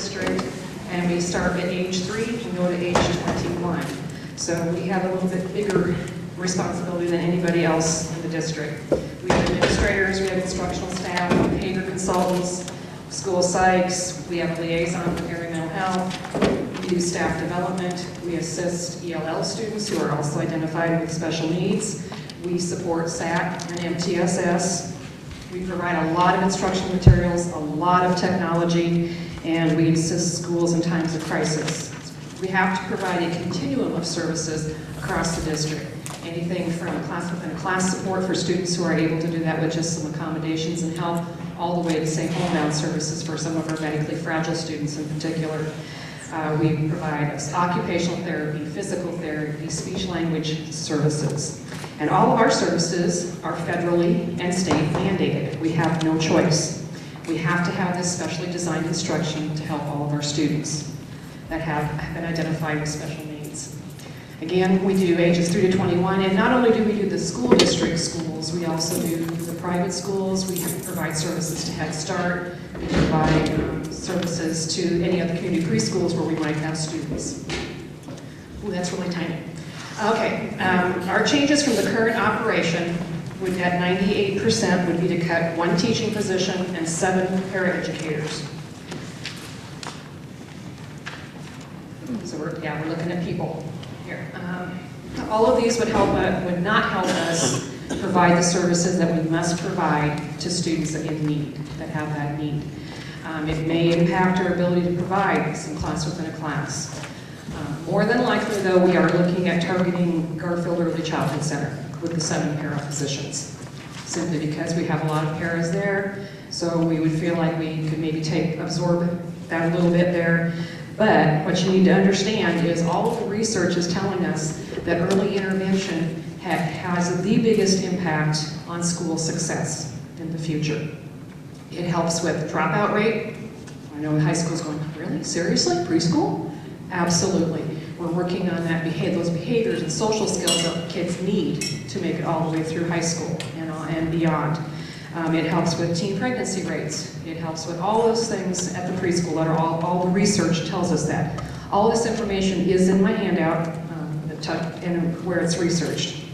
district, and we start at age 3 and go to age 21. So we have a little bit bigger responsibility than anybody else in the district. We have administrators, we have instructional staff, behavior consultants, school psychs, we have a liaison for area mental health, we do staff development, we assist ELL students who are also identified with special needs, we support SAT and MTSS, we provide a lot of instructional materials, a lot of technology, and we assist schools in times of crisis. We have to provide a continuum of services across the district. Anything from class within class support for students who are able to do that with just some accommodations and help, all the way to say homebound services for some of our medically fragile students in particular. We provide occupational therapy, physical therapy, speech language services. And all of our services are federally and state mandated. We have no choice. We have to have this specially designed instruction to help all of our students that have been identified with special needs. Again, we do ages 3 to 21, and not only do we do the school district schools, we also do the private schools. We provide services to Head Start. We provide services to any other community preschools where we might have students. Ooh, that's really tiny. Okay, our changes from the current operation would, at 98%, would be to cut 1 teaching position and 7 paraeducators. So we're looking at people here. All of these would not help us provide the services that we must provide to students in need, that have that need. It may impact our ability to provide some class within a class. More than likely, though, we are looking at targeting Garfield Early Childhood Center with the 7 para positions, simply because we have a lot of paras there, so we would feel like we could maybe absorb that a little bit there. But what you need to understand is all of the research is telling us that early intervention has the biggest impact on school success in the future. It helps with dropout rate. I know high school's going, really? Seriously? Preschool? Absolutely. We're working on those behaviors and social skills that kids need to make it all the way through high school and beyond. It helps with teen pregnancy rates. It helps with all those things at the preschool that are all the research tells us that. All this information is in my handout and where it's researched.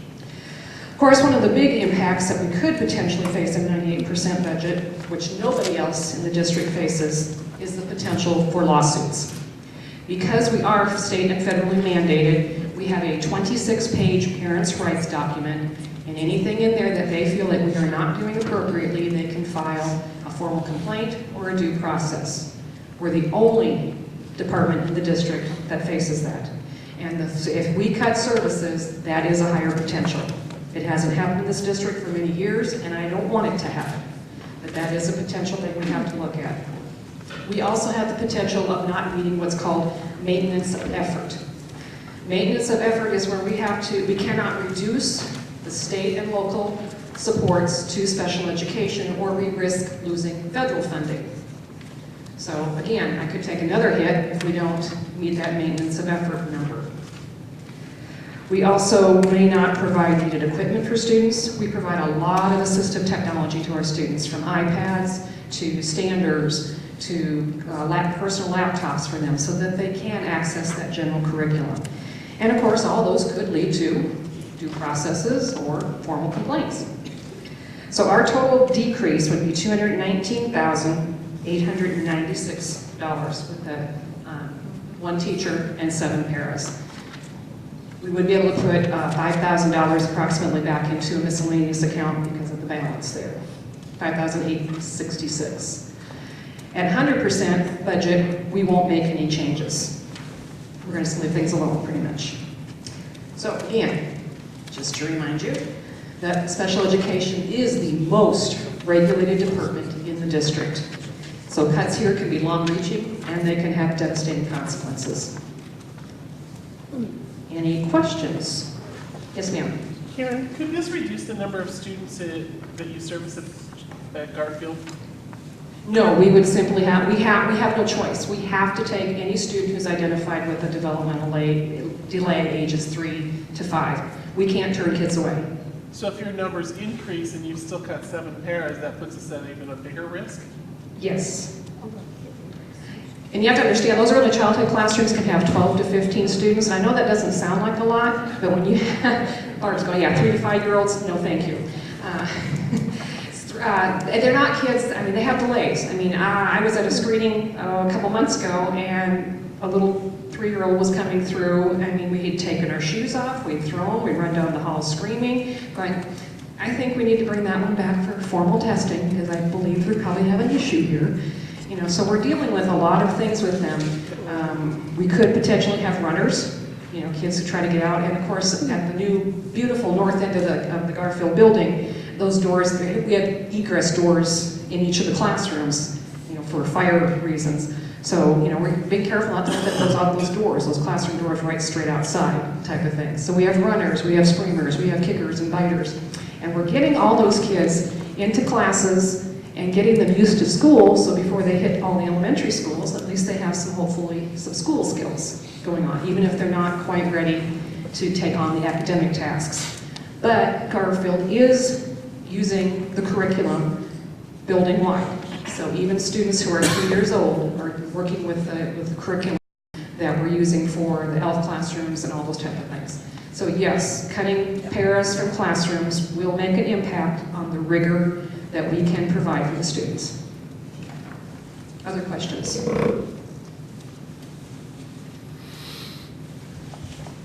Of course, one of the big impacts that we could potentially face in 98% budget, which nobody else in the district faces, is the potential for lawsuits. Because we are state and federally mandated, we have a 26-page parents' rights document, and anything in there that they feel that we are not doing appropriately, they can file a formal complaint or a due process. We're the only department in the district that faces that. And if we cut services, that is a higher potential. It hasn't happened in this district for many years, and I don't want it to happen. But that is a potential thing we have to look at. We also have the potential of not meeting what's called maintenance of effort. Maintenance of effort is where we cannot reduce the state and local supports to special education, or we risk losing federal funding. So again, I could take another hit if we don't meet that maintenance of effort number. We also may not provide needed equipment for students. We provide a lot of assistive technology to our students, from iPads to standers to personal laptops for them, so that they can access that general curriculum. And of course, all those could lead to due processes or formal complaints. So our total decrease would be $219,896 with the 1 teacher and 7 paras. We would be able to put $5,000 approximately back into a miscellaneous account because of the balance there, $5,866. At 100% budget, we won't make any changes. We're going to leave things alone pretty much. So again, just to remind you that special education is the most regulated department in the district. So cuts here can be long-reaching, and they can have devastating consequences. Any questions? Yes, ma'am. Karen, could this reduce the number of students that you service at Garfield? No, we would simply have no choice. We have to take any student who's identified with a developmental delay ages 3 to 5. We can't turn kids away. So if your numbers increase and you've still got 7 paras, that puts us at even a bigger risk? Yes. And you have to understand, those early childhood classrooms can have 12 to 15 students, and I know that doesn't sound like a lot, but when you have, Barb's going, yeah, 3 to 5-year-olds, no thank you. They're not kids, I mean, they have delays. I mean, I was at a screening a couple months ago, and a little 3-year-old was coming through. I mean, we had taken our shoes off, we'd throw them, we'd run down the hall screaming, going, I think we need to bring that one back for formal testing, because I believe we probably have an issue here. You know, so we're dealing with a lot of things with them. We could potentially have runners, you know, kids who try to get out, and of course, at the new, beautiful north end of the Garfield building, those doors, we have egress doors in each of the classrooms, you know, for fire reasons. So, you know, we're being careful not to put those doors, those classroom doors right straight outside type of thing. So we have runners, we have screamers, we have kickers and biters. And we're getting all those kids into classes and getting them used to school, so before they hit all the elementary schools, at least they have hopefully some school skills going on, even if they're not quite ready to take on the academic tasks. But Garfield is using the curriculum building-wide. So even students who are 3 years old are working with the curriculum that we're using for the ELF classrooms and all those type of things. So yes, cutting paras from classrooms will make an impact on the rigor that we can provide for the students. Other questions?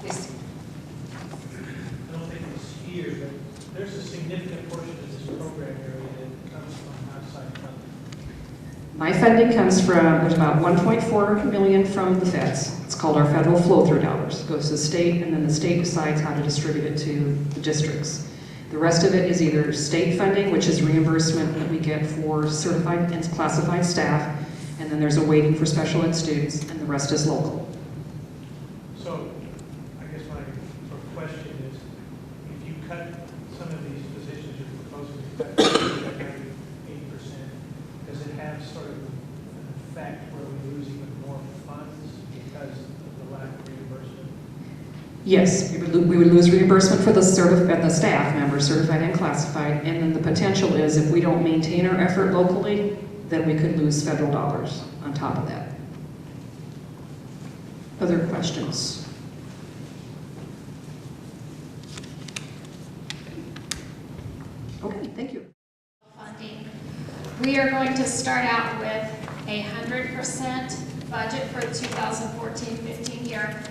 Yes. I don't think it's here, but there's a significant portion of this program area that comes from outside funding. My funding comes from, there's about 1.4 million from the feds. It's called our federal flow-through dollars. It goes to the state, and then the state decides how to distribute it to the districts. The rest of it is either state funding, which is reimbursement that we get for certified and classified staff, and then there's a weighting for special ed students, and the rest is local. So, I guess my sort of question is, if you cut some of these positions you're proposing to cut 8%, does it have sort of an effect where we lose even more funds because of the lack of reimbursement? Yes, we would lose reimbursement for the staff members, certified and classified, and then the potential is if we don't maintain our effort locally, then we could lose federal dollars on top of that. Other questions? Okay, thank you. Funding. We are going to start out with 100% budget for the 2014-15 year.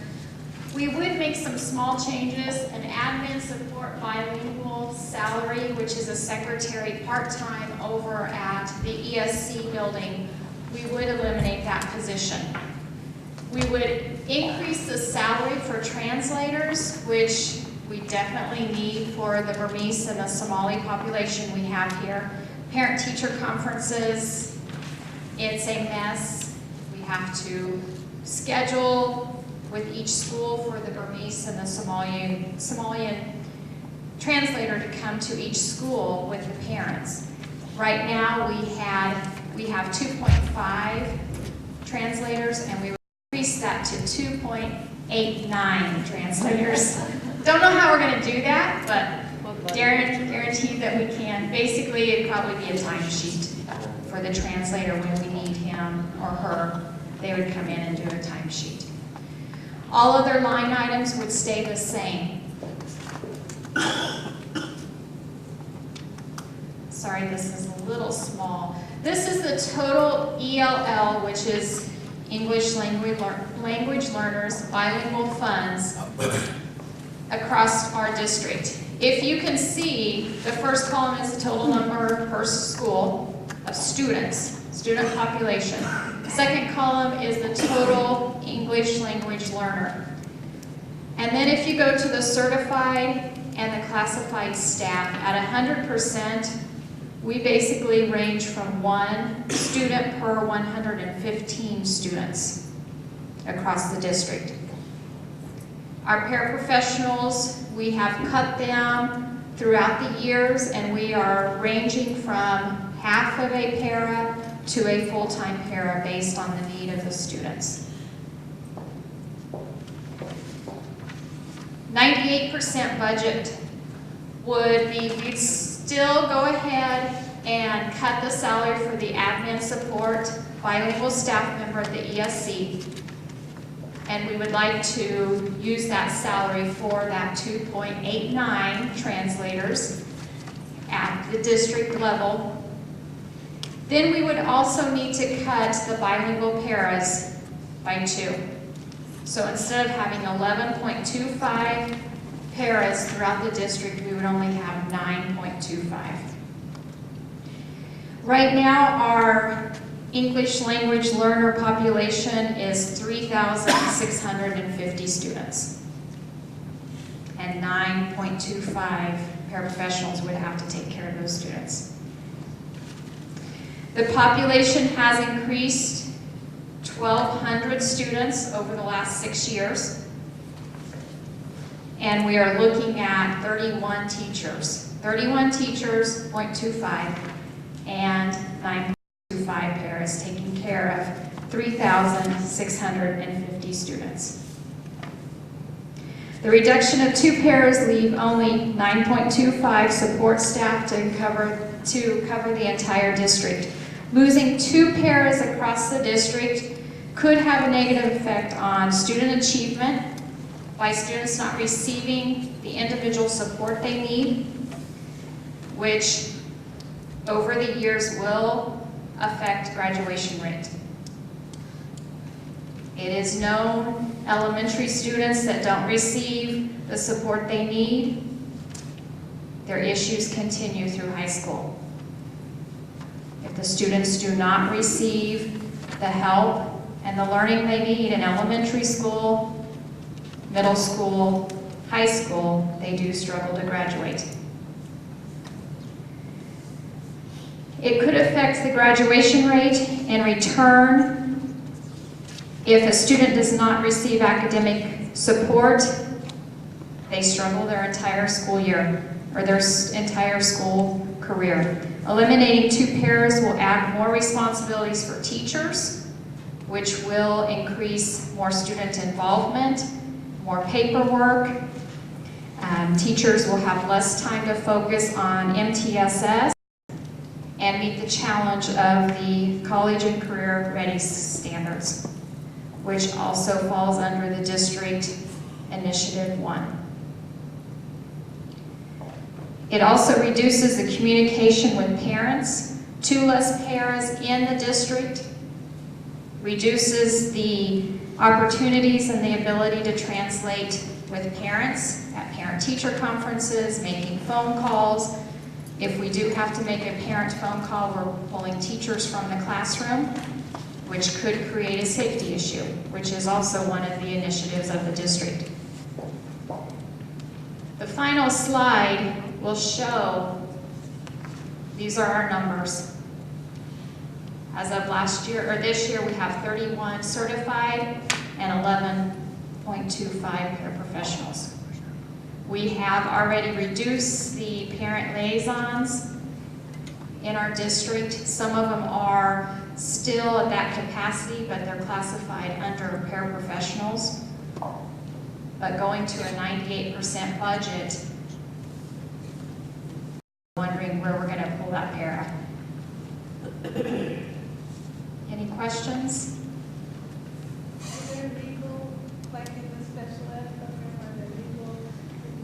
We would make some small changes, an admin support bilingual salary, which is a secretary part-time over at the ESC building. We would eliminate that position. We would increase the salary for translators, which we definitely need for the Burmese and the Somali population we have here. Parent-teacher conferences, it's a mess. We have to schedule with each school for the Burmese and the Somalian translator to come to each school with the parents. Right now we have 2.5 translators, and we would increase that to 2.89 translators. Don't know how we're going to do that, but guaranteed that we can. Basically, it'd probably be a timesheet for the translator when we need him or her. They would come in and do a timesheet. All other line items would stay the same. Sorry, this is a little small. This is the total ELL, which is English language learners, bilingual funds across our district. If you can see, the first column is the total number per school of students, student population. The second column is the total English language learner. And then if you go to the certified and the classified staff, at 100%, we basically range from 1 student per 115 students across the district. Our paraprofessionals, we have cut them throughout the years, and we are ranging from half of a para to a full-time para based on the need of the students. 98% budget would be, we'd still go ahead and cut the salary for the admin support bilingual staff member at the ESC, and we would like to use that salary for that 2.89 translators at the district level. Then we would also need to cut the bilingual paras by 2. So instead of having 11.25 paras throughout the district, we would only have 9.25. Right now, our English language learner population is 3,650 students. And 9.25 paraprofessionals would have to take care of those students. The population has increased 1,200 students over the last 6 years. And we are looking at 31 teachers. 31 teachers, 0.25, and 9.25 paras taking care of 3,650 students. The reduction of 2 paras leave only 9.25 support staff to cover the entire district. Losing 2 paras across the district could have a negative effect on student achievement by students not receiving the individual support they need, which over the years will affect graduation rate. It is known elementary students that don't receive the support they need, their issues continue through high school. If the students do not receive the help and the learning they need in elementary school, middle school, high school, they do struggle to graduate. It could affect the graduation rate. In return, if a student does not receive academic support, they struggle their entire school year or their entire school career. Eliminating 2 paras will add more responsibilities for teachers, which will increase more student involvement, more paperwork. Teachers will have less time to focus on MTSS and meet the challenge of the college and career ready standards, which also falls under the District Initiative 1. It also reduces the communication with parents. 2 less paras in the district reduces the opportunities and the ability to translate with parents at parent-teacher conferences, making phone calls. If we do have to make a parent phone call, we're pulling teachers from the classroom, which could create a safety issue, which is also one of the initiatives of the district. The final slide will show, these are our numbers. As of last year, or this year, we have 31 certified and 11.25 paraprofessionals. We have already reduced the parent liaisons in our district. Some of them are still at that capacity, but they're classified under paraprofessionals. But going to a 98% budget, wondering where we're going to pull that para. Any questions? Is there legal, like in the special ed program, are there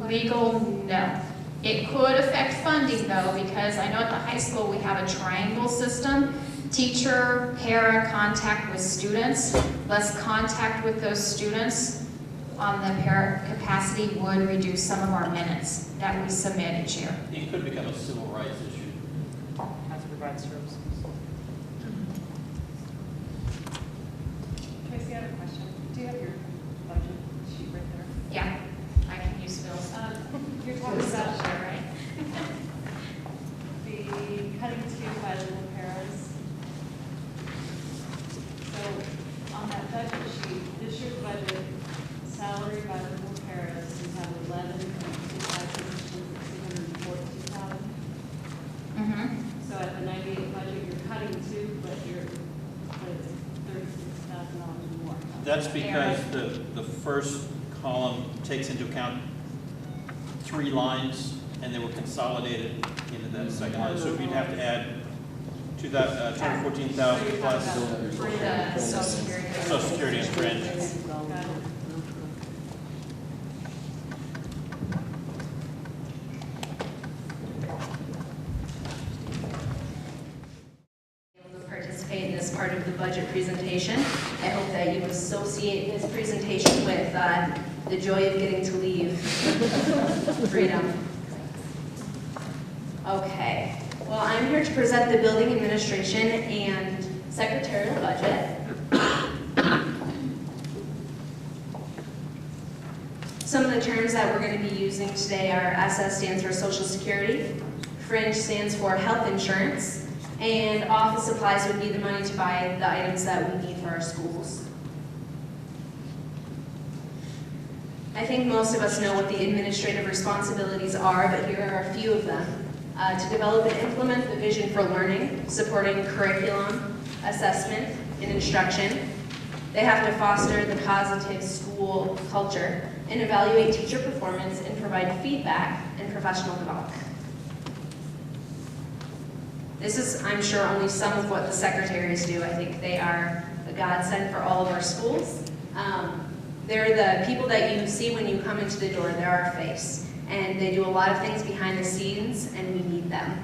Legal, no. It could affect funding though, because I know at the high school we have a triangle system. Teacher, para, contact with students. Less contact with those students on the para capacity would reduce some of our minutes that we submit each year. It could become a civil rights issue. Has to provide services. Tracy, I have a question. Do you have your budget sheet right there? Yeah, I can use Phil's. You're talking about Sure, right? the cutting to bilingual paras. So on that budget sheet, this year's budget, salary bilingual paras, you have 11.25 positions at $242,000. Mm-hmm. So at the 98 budget, you're cutting 2, but it's $36,000 more. That's because the first column takes into account 3 lines, and they were consolidated into that second line. So if you'd have to add to that 214,000 plus For the social security. Social Security and fringe. Got it. Able to participate in this part of the budget presentation. I hope that you associate this presentation with the joy of getting to leave freedom. Okay, well, I'm here to present the building administration and secretarial budget. Some of the terms that we're going to be using today are SS stands for Social Security, Fringe stands for health insurance, and office supplies would be the money to buy the items that we need for our schools. I think most of us know what the administrative responsibilities are, but here are a few of them. To develop and implement the vision for learning, supporting curriculum, assessment, and instruction. They have to foster the positive school culture and evaluate teacher performance and provide feedback and professional development. This is, I'm sure, only some of what the secretaries do. I think they are a godsend for all of our schools. They're the people that you see when you come into the door. They're our face. And they do a lot of things behind the scenes, and we need them.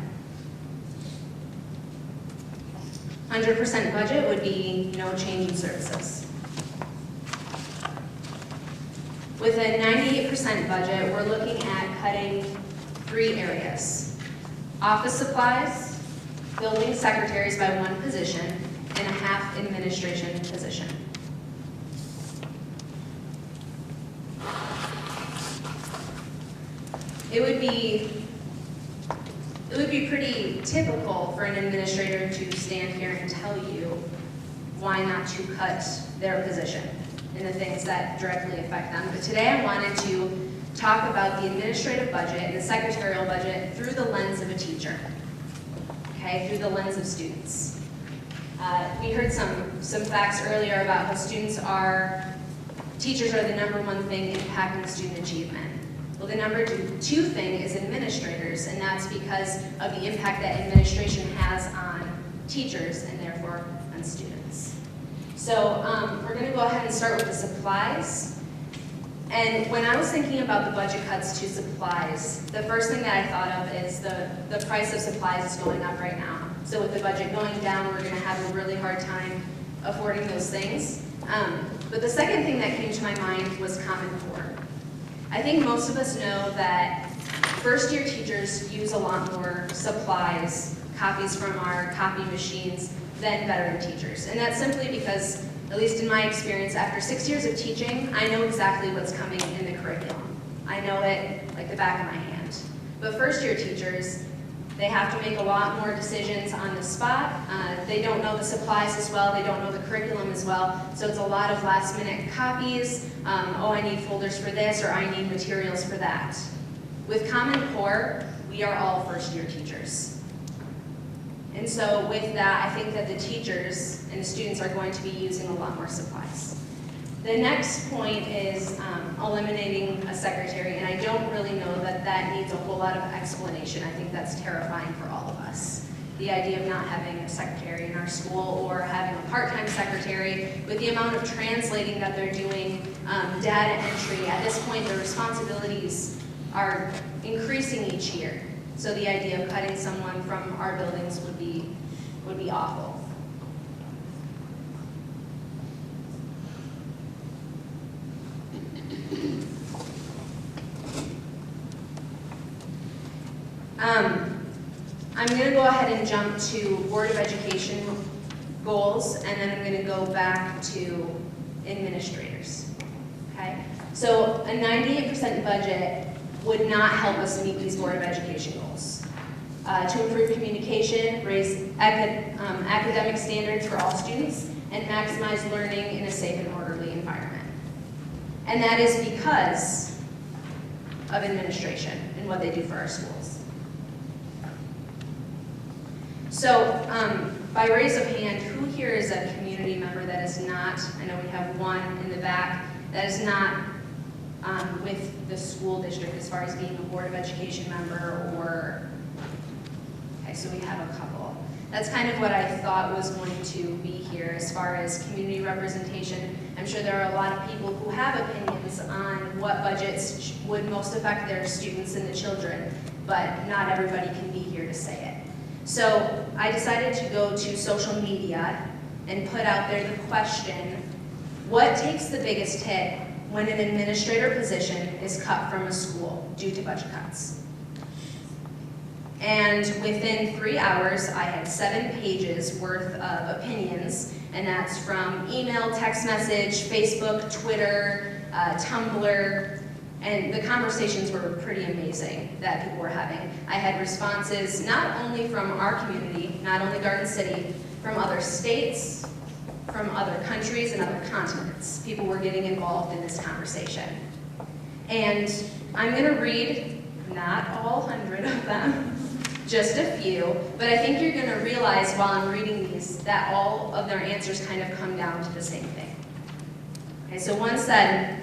100% budget would be no change in services. With a 98% budget, we're looking at cutting 3 areas. Office supplies, building secretaries by 1 position, and a half administration position. It would be pretty typical for an administrator to stand here and tell you why not to cut their position and the things that directly affect them. But today I wanted to talk about the administrative budget and the secretarial budget through the lens of a teacher, okay, through the lens of students. We heard some facts earlier about how teachers are the #1 thing impacting student achievement. Well, the #2 thing is administrators, and that's because of the impact that administration has on teachers and therefore on students. So we're going to go ahead and start with the supplies. And when I was thinking about the budget cuts to supplies, the first thing that I thought of is the price of supplies is going up right now. So with the budget going down, we're going to have a really hard time affording those things. But the second thing that came to my mind was Common Core. I think most of us know that first-year teachers use a lot more supplies, copies from our copy machines, than veteran teachers. And that's simply because, at least in my experience, after 6 years of teaching, I know exactly what's coming in the curriculum. I know it like the back of my hand. But first-year teachers, they have to make a lot more decisions on the spot. They don't know the supplies as well. They don't know the curriculum as well. So it's a lot of last-minute copies. Oh, I need folders for this, or I need materials for that. With Common Core, we are all first-year teachers. And so with that, I think that the teachers and the students are going to be using a lot more supplies. The next point is eliminating a secretary, and I don't really know that that needs a whole lot of explanation. I think that's terrifying for all of us. The idea of not having a secretary in our school or having a part-time secretary, with the amount of translating that they're doing, data entry, at this point the responsibilities are increasing each year. So the idea of cutting someone from our buildings would be awful. I'm going to go ahead and jump to Board of Education goals, and then I'm going to go back to administrators. Okay? So a 98% budget would not help us meet these Board of Education goals. To improve communication, raise academic standards for all students, and maximize learning in a safe and orderly environment. And that is because of administration and what they do for our schools. So by raise of hand, who here is a community member that is not, I know we have one in the back, that is not with the school district as far as being a Board of Education member or, okay, so we have a couple. That's kind of what I thought was going to be here as far as community representation. I'm sure there are a lot of people who have opinions on what budgets would most affect their students and the children, but not everybody can be here to say it. So I decided to go to social media and put out there the question, what takes the biggest hit when an administrator position is cut from a school due to budget cuts? And within 3 hours, I had 7 pages worth of opinions, and that's from email, text message, Facebook, Twitter, Tumblr, and the conversations were pretty amazing that people were having. I had responses not only from our community, not only Garden City, from other states, from other countries and other continents. People were getting involved in this conversation. And I'm gonna read, not all 100 of them, just a few, but I think you're gonna realize while I'm reading these that all of their answers kind of come down to the same thing. Okay, so one said,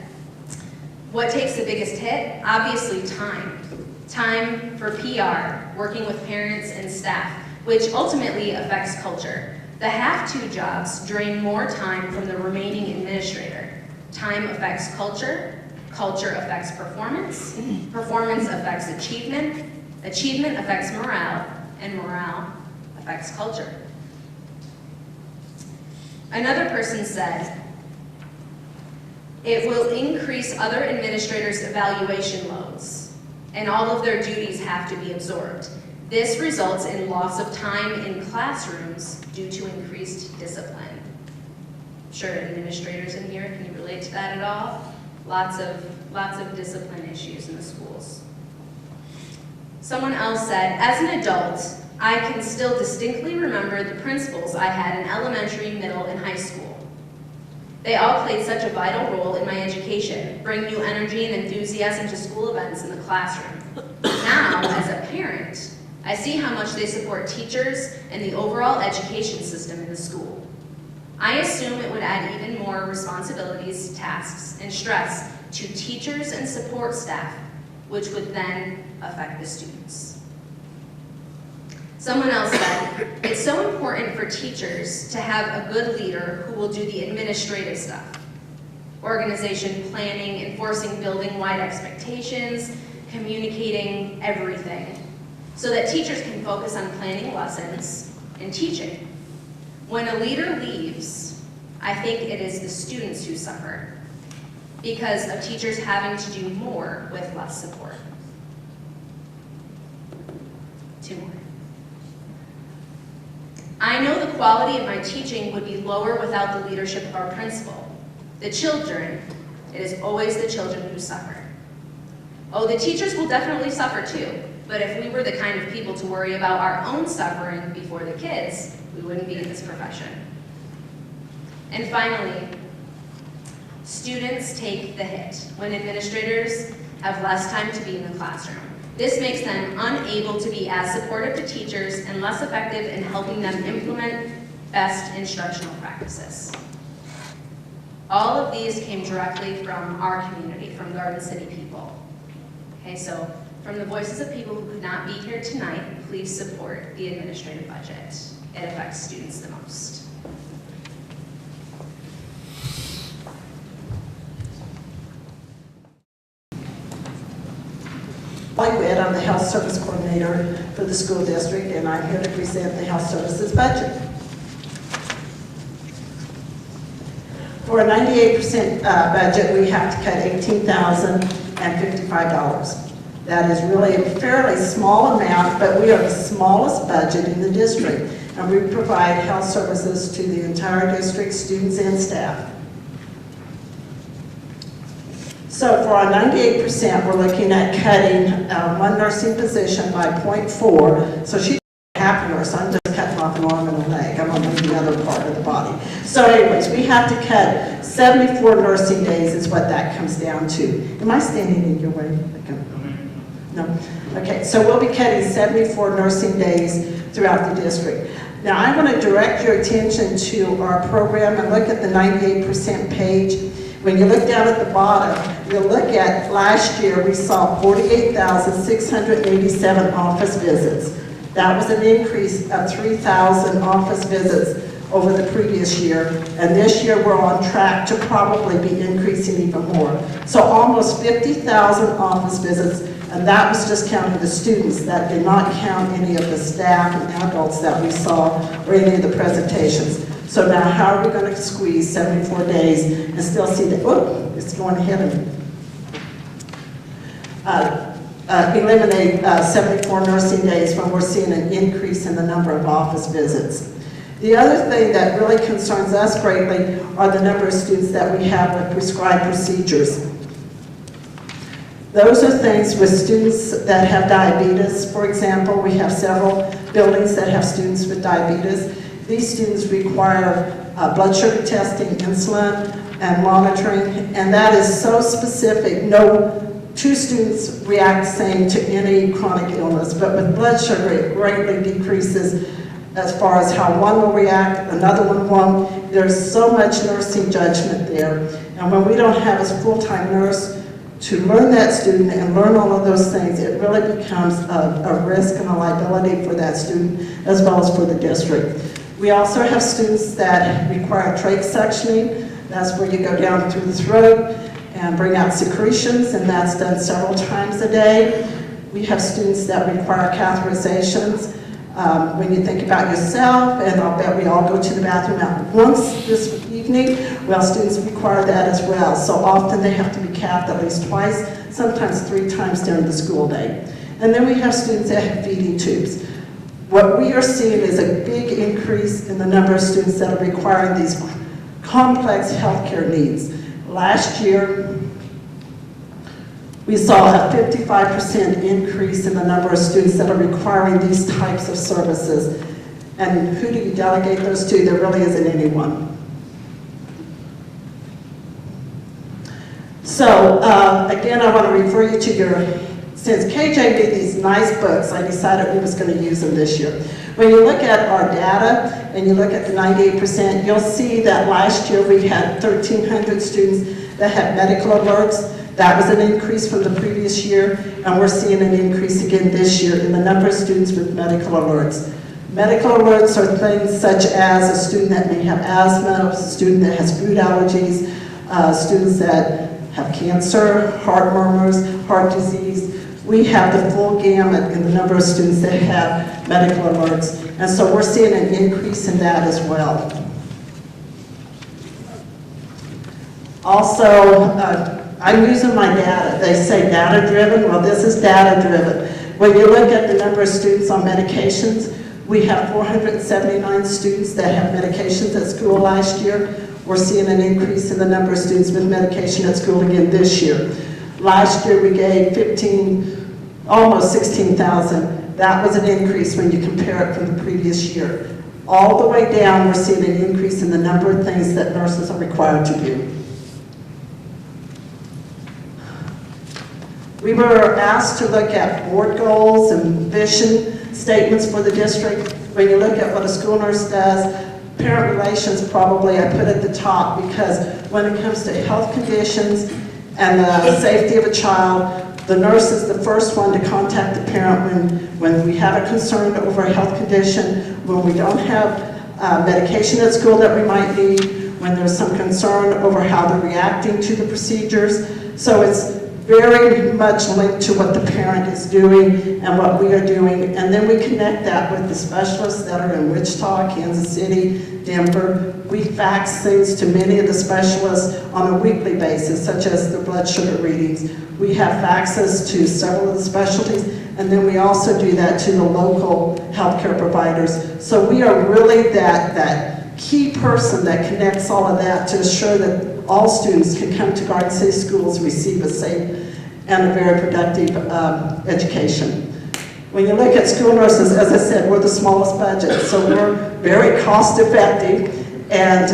what takes the biggest hit? Obviously time. Time for PR, working with parents and staff, which ultimately affects culture. The have-to jobs drain more time from the remaining administrator. Time affects culture, culture affects performance, performance affects achievement, achievement affects morale, and morale affects culture. Another person said, it will increase other administrators' evaluation loads, and all of their duties have to be absorbed. This results in loss of time in classrooms due to increased discipline. I'm sure administrators in here, can you relate to that at all? Lots of discipline issues in the schools. Someone else said, as an adult, I can still distinctly remember the principals I had in elementary, middle, and high school. They all played such a vital role in my education, bring new energy and enthusiasm to school events in the classroom. Now, as a parent, I see how much they support teachers and the overall education system in the school. I assume it would add even more responsibilities, tasks, and stress to teachers and support staff, which would then affect the students. Someone else said, it's so important for teachers to have a good leader who will do the administrative stuff. Organization planning, enforcing building-wide expectations, communicating everything, so that teachers can focus on planning lessons and teaching. When a leader leaves, I think it is the students who suffer because of teachers having to do more with less support. 2 more. I know the quality of my teaching would be lower without the leadership of our principal. The children, it is always the children who suffer. Oh, the teachers will definitely suffer too, but if we were the kind of people to worry about our own suffering before the kids, we wouldn't be in this profession. And finally, students take the hit when administrators have less time to be in the classroom. This makes them unable to be as supportive to teachers and less effective in helping them implement best instructional practices. All of these came directly from our community, from Garden City people. Okay, so from the voices of people who could not be here tonight, please support the administrative budget. It affects students the most. Like Ed, I'm the health service coordinator for the school district, and I'm here to present the health services budget. For a 98% budget, we have to cut $18,055. That is really a fairly small amount, but we are the smallest budget in the district, and we provide health services to the entire district, students and staff. So for our 98%, we're looking at cutting one nursing position by 0.4. So she's half a nurse. I'm just cutting off an arm and a leg. I'm on the other part of the body. So anyways, we have to cut 74 nursing days is what that comes down to. Am I standing in your way? No. Okay, so we'll be cutting 74 nursing days throughout the district. Now I want to direct your attention to our program and look at the 98% page. When you look down at the bottom, you'll look at last year we saw 48,687 office visits. That was an increase of 3,000 office visits over the previous year, and this year we're on track to probably be increasing even more. So almost 50,000 office visits, and that was just counting the students. That did not count any of the staff and adults that we saw or any of the presentations. So now how are we going to squeeze 74 days and still see that, oh, it's going ahead of me. Eliminate 74 nursing days when we're seeing an increase in the number of office visits. The other thing that really concerns us greatly are the number of students that we have with prescribed procedures. Those are things with students that have diabetes. For example, we have several buildings that have students with diabetes. These students require blood sugar testing, insulin, and monitoring, and that is so specific. No two students react the same to any chronic illness, but with blood sugar, it greatly decreases as far as how one will react, another one won't. There's so much nursing judgment there, and when we don't have a full-time nurse to learn that student and learn all of those things, it really becomes a risk and a liability for that student as well as for the district. We also have students that require trach suctioning. That's where you go down through the throat and bring out secretions, and that's done several times a day. We have students that require catheterizations. When you think about yourself, and I'll bet we all go to the bathroom at once this evening, well, students require that as well. So often they have to be cathed at least twice, sometimes 3 times during the school day. And then we have students that have feeding tubes. What we are seeing is a big increase in the number of students that are requiring these complex healthcare needs. Last year, we saw a 55% increase in the number of students that are requiring these types of services. And who do you delegate those to? There really isn't anyone. So again, I want to refer you to since KJ made these nice books, I decided we was going to use them this year. When you look at our data and you look at the 98%, you'll see that last year we had 1,300 students that had medical alerts. That was an increase from the previous year, and we're seeing an increase again this year in the number of students with medical alerts. Medical alerts are things such as a student that may have asthma, a student that has food allergies, students that have cancer, heart murmurs, heart disease. We have the full gamut in the number of students that have medical alerts, and so we're seeing an increase in that as well. Also, I'm using my data. They say data-driven. Well, this is data-driven. When you look at the number of students on medications, we have 479 students that have medications at school last year. We're seeing an increase in the number of students with medication at school again this year. Last year we gave almost 16,000. That was an increase when you compare it from the previous year. All the way down, we're seeing an increase in the number of things that nurses are required to do. We were asked to look at board goals and vision statements for the district. When you look at what a school nurse does, parent relations probably I put at the top, because when it comes to health conditions and the safety of a child, the nurse is the first one to contact the parent when we have a concern over a health condition, when we don't have medication at school that we might need, when there's some concern over how they're reacting to the procedures. So it's very much linked to what the parent is doing and what we are doing, and then we connect that with the specialists that are in Wichita, Kansas City, Denver. We fax things to many of the specialists on a weekly basis, such as the blood sugar readings. We have faxes to several of the specialties, and then we also do that to the local healthcare providers. So we are really that key person that connects all of that to assure that all students can come to Garden City Schools and receive a safe and a very productive education. When you look at school nurses, as I said, we're the smallest budget, so we're very cost effective. And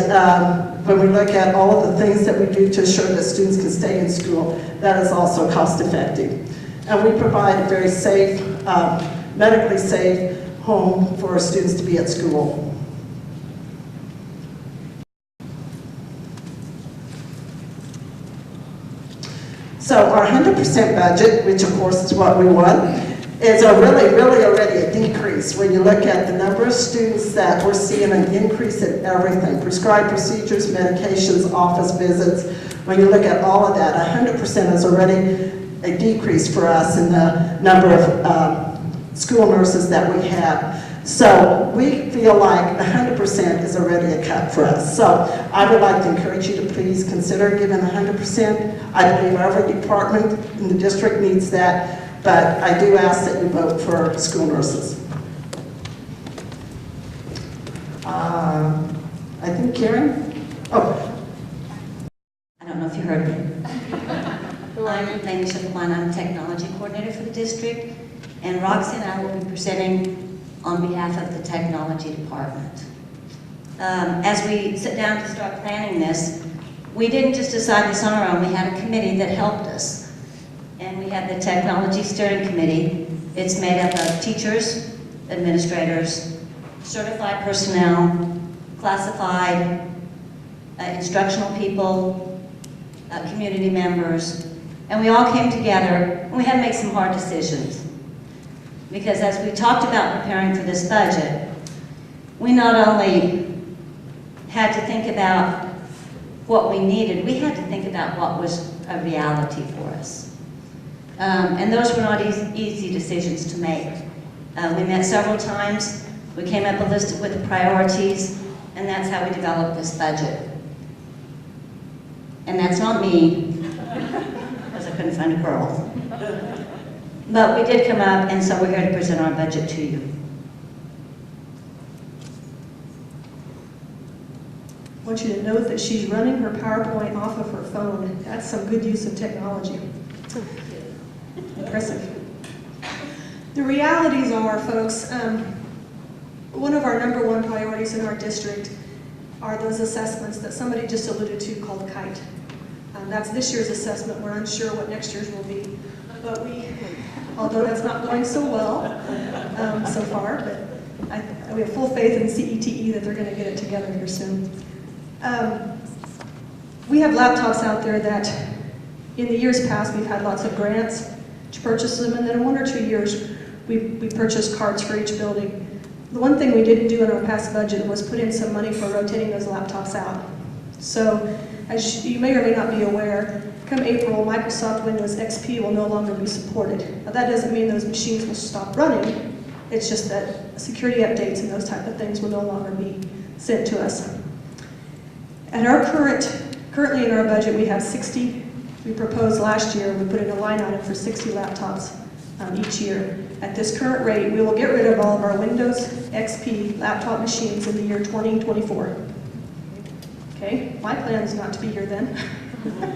when we look at all of the things that we do to assure that students can stay in school, that is also cost effective. And we provide a very safe, medically safe home for our students to be at school. So our 100% budget, which of course is what we want, is really already a decrease. decrease. When you look at the number of students that we're seeing an increase in everything, prescribed procedures, medications, office visits, when you look at all of that, 100% is already a decrease for us in the number of school nurses that we have. So we feel like 100% is already a cut for us. So I would like to encourage you to please consider giving 100%. I believe every department in the district needs that, but I do ask that you vote for school nurses. I think Karen? Oh. I don't know if you heard me. I'm Lainey Shafwan. I'm technology coordinator for the district, and Roxy and I will be presenting on behalf of the technology department. As we sit down to start planning this, we didn't just decide this on our own. We had a committee that helped us, and we had the technology steering committee. It's made up of teachers, administrators, certified personnel, classified, instructional people, community members, and we all came together and we had to make some hard decisions. Because as we talked about preparing for this budget, we not only had to think about what we needed, we had to think about what was a reality for us. And those were not easy decisions to make. We met several times, we came up with the priorities, and that's how we developed this budget. And that's not me, because I couldn't find a girl. But we did come up, and so we're here to present our budget to you. I want you to note that she's running her PowerPoint off of her phone. That's some good use of technology. Impressive. The realities are, folks, one of our #1 priorities in our district are those assessments that somebody just alluded to called KITE. That's this year's assessment. We're unsure what next year's will be. But although that's not going so well so far, but we have full faith in CETE that they're going to get it together here soon. We have laptops out there that in the years past we've had lots of grants to purchase them, and then in 1 or 2 years we purchased cards for each building. The one thing we didn't do in our past budget was put in some money for rotating those laptops out. So as you may or may not be aware, come April, Microsoft Windows XP will no longer be supported. Now that doesn't mean those machines will stop running, it's just that security updates and those type of things will no longer be sent to us. At our currently in our budget we have 60, we proposed last year, we put in a line item for 60 laptops each year. At this current rate, we will get rid of all of our Windows XP laptop machines in the year 2024. Okay, my plan is not to be here then.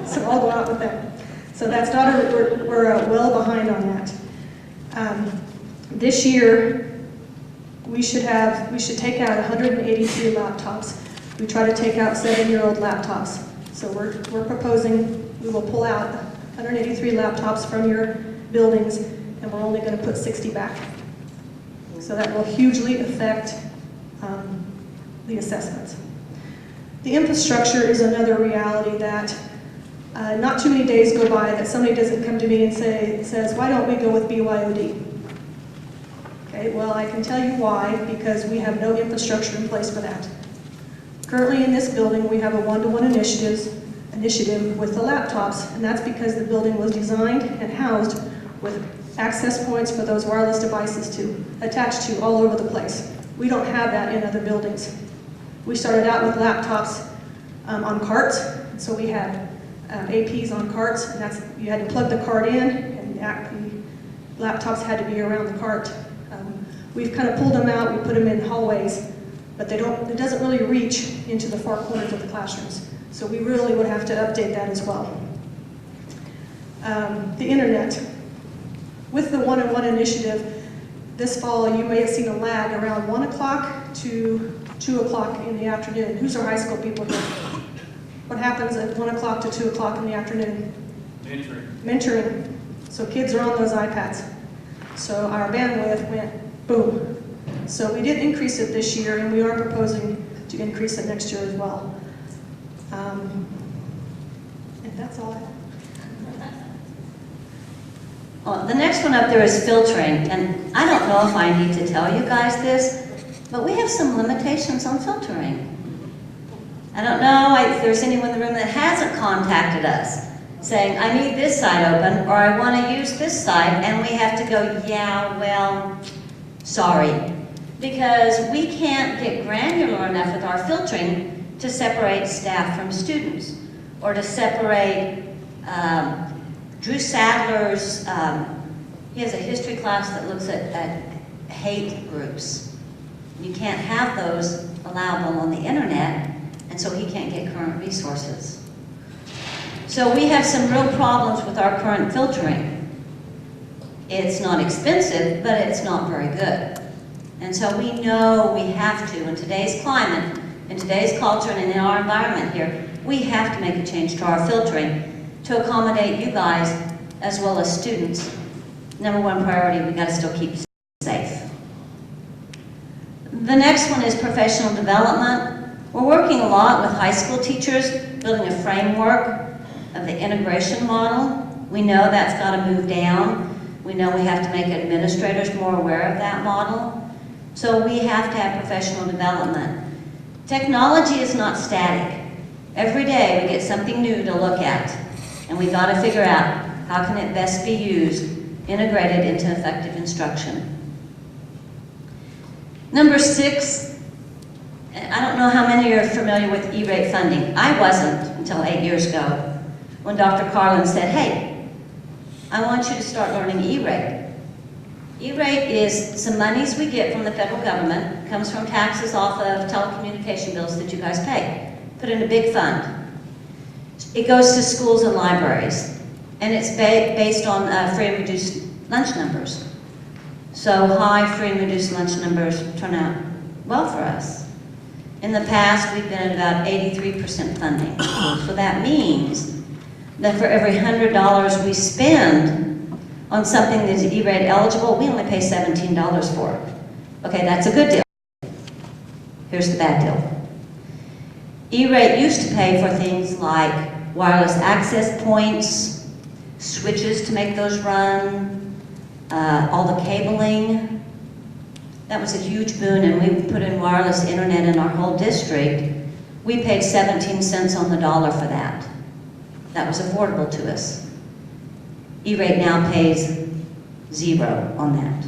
So I'll go out with that. So that's not we're well behind on that. This year, we should take out 183 laptops. We try to take out 7-year-old laptops. So we're proposing we will pull out 183 laptops from your buildings, and we're only going to put 60 back. So that will hugely affect the assessments. The infrastructure is another reality that not too many days go by that somebody doesn't come to me and says, why don't we go with BYOD? Okay, well, I can tell you why, because we have no infrastructure in place for that. Currently in this building, we have a one-to-one initiative with the laptops, and that's because the building was designed and housed with access points for those wireless devices to attach to all over the place. We don't have that in other buildings. We started out with laptops on carts, so we had APs on carts, and you had to plug the cart in, and the laptops had to be around the cart. We've kind of pulled them out, we put them in hallways, but it doesn't really reach into the far corners of the classrooms. So we really would have to update that as well. The internet. With the one-on-one initiative, this fall you may have seen a lag around 1 o'clock to 2 o'clock in the afternoon. Who's our high school people here? What happens at 1 o'clock to 2 o'clock in the afternoon? Mentoring. So kids are on those iPads. So our bandwidth went boom. So we did increase it this year, and we are proposing to increase it next year as well. And that's all I have. The next one up there is filtering, and I don't know if I need to tell you guys this, but we have some limitations on filtering. I don't know if there's anyone in the room that hasn't contacted us saying, I need this site open, or I want to use this site, and we have to go, yeah, well, sorry. Because we can't get granular enough with our filtering to separate staff from students, or to separate Drew Sadler's, he has a history class that looks at hate groups. You can't have those allowable on the internet, and so he can't get current resources. So we have some real problems with our current filtering. It's not expensive, but it's not very good. And so we know we have to, in today's climate, in today's culture, and in our environment here, we have to make a change to our filtering to accommodate you guys as well as students. Number one priority, we got to still keep safe. The next one is professional development. We're working a lot with high school teachers, building a framework of the integration model. We know that's got to move down. We know we have to make administrators more aware of that model. So we have to have professional development. Technology is not static. Every day we get something new to look at, and we've got to figure out how can it best be used, integrated into effective instruction. Number 6, I don't know how many are familiar with E-rate funding. I wasn't until 8 years ago when Dr. Carlin said, hey, I want you to start learning E-rate. E-rate is some monies we get from the federal government, comes from taxes off of telecommunication bills that you guys pay, put in a big fund. It goes to schools and libraries, and it's based on free and reduced lunch numbers. So high free and reduced lunch numbers turn out well for us. In the past, we've been at about 83% funding. So that means that for every $100 we spend on something that's E-rate eligible, we only pay $17 for it. Okay, that's a good deal. Here's the bad deal. E-rate used to pay for things like wireless access points, switches to make those run, all the cabling. That was a huge boon, and we put in wireless internet in our whole district. We paid 17 cents on the dollar for that. That was affordable to us. E-rate now pays 0 on that.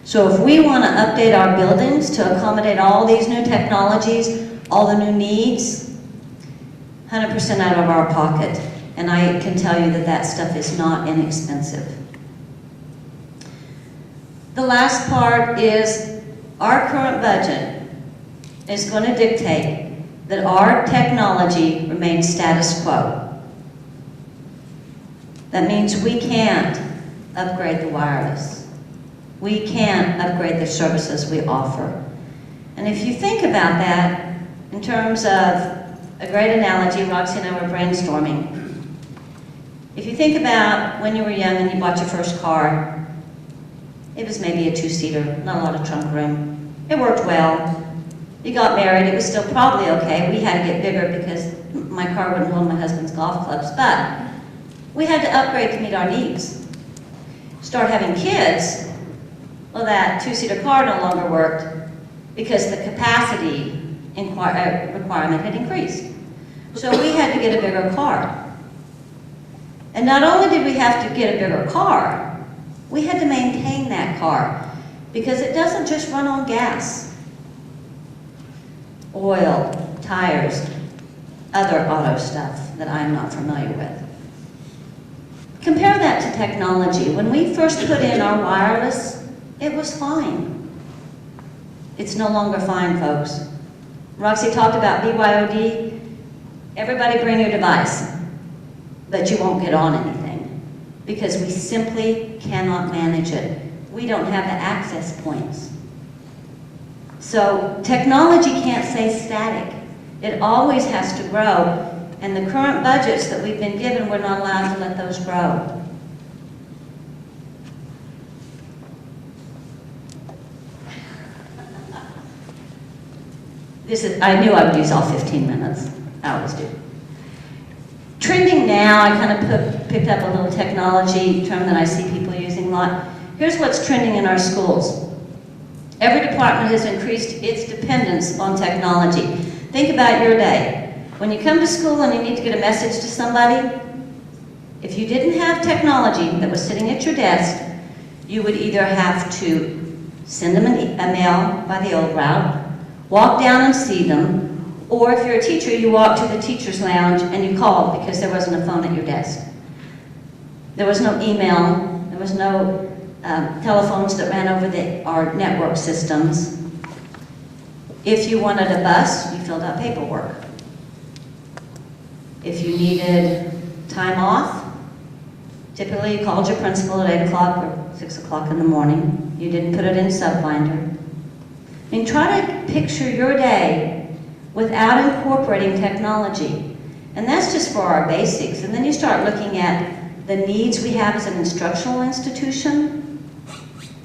So if we want to update our buildings to accommodate all these new technologies, all the new needs, 100% out of our pocket. And I can tell you that that stuff is not inexpensive. The last part is our current budget is going to dictate that our technology remains status quo. That means we can't upgrade the wireless. We can't upgrade the services we offer. And if you think about that in terms of a great analogy, Roxy and I were brainstorming. If you think about when you were young and you bought your first car, it was maybe a 2-seater, not a lot of trunk room. It worked well. You got married, it was still probably okay. We had to get bigger because my car wouldn't hold my husband's golf clubs, but we had to upgrade to meet our needs. Start having kids, well, that 2-seater car no longer worked because the capacity requirement had increased. So we had to get a bigger car. And not only did we have to get a bigger car, we had to maintain that car because it doesn't just run on gas, oil, tires, other auto stuff that I'm not familiar with. Compare that to technology. When we first put in our wireless, it was fine. It's no longer fine, folks. Roxy talked about BYOD. Everybody bring your device, but you won't get on anything because we simply cannot manage it. We don't have the access points. So technology can't stay static. It always has to grow. And the current budgets that we've been given, we're not allowed to let those grow. I knew I would use all 15 minutes. I always do. Trending now, I kind of picked up a little technology term that I see people using a lot. Here's what's trending in our schools. Every department has increased its dependence on technology. Think about your day. When you come to school and you need to get a message to somebody, if you didn't have technology that was sitting at your desk, you would either have to send them a mail by the old route, walk down and see them, or if you're a teacher, you walk to the teacher's lounge and you called because there wasn't a phone at your desk. There was no email, there was no telephones that ran over our network systems. If you wanted a bus, you filled out paperwork. If you needed time off, typically you called your principal at 8 o'clock or 6 o'clock in the morning. You didn't put it in SubBinder. I mean, try to picture your day without incorporating technology. And that's just for our basics. And then you start looking at the needs we have as an instructional institution,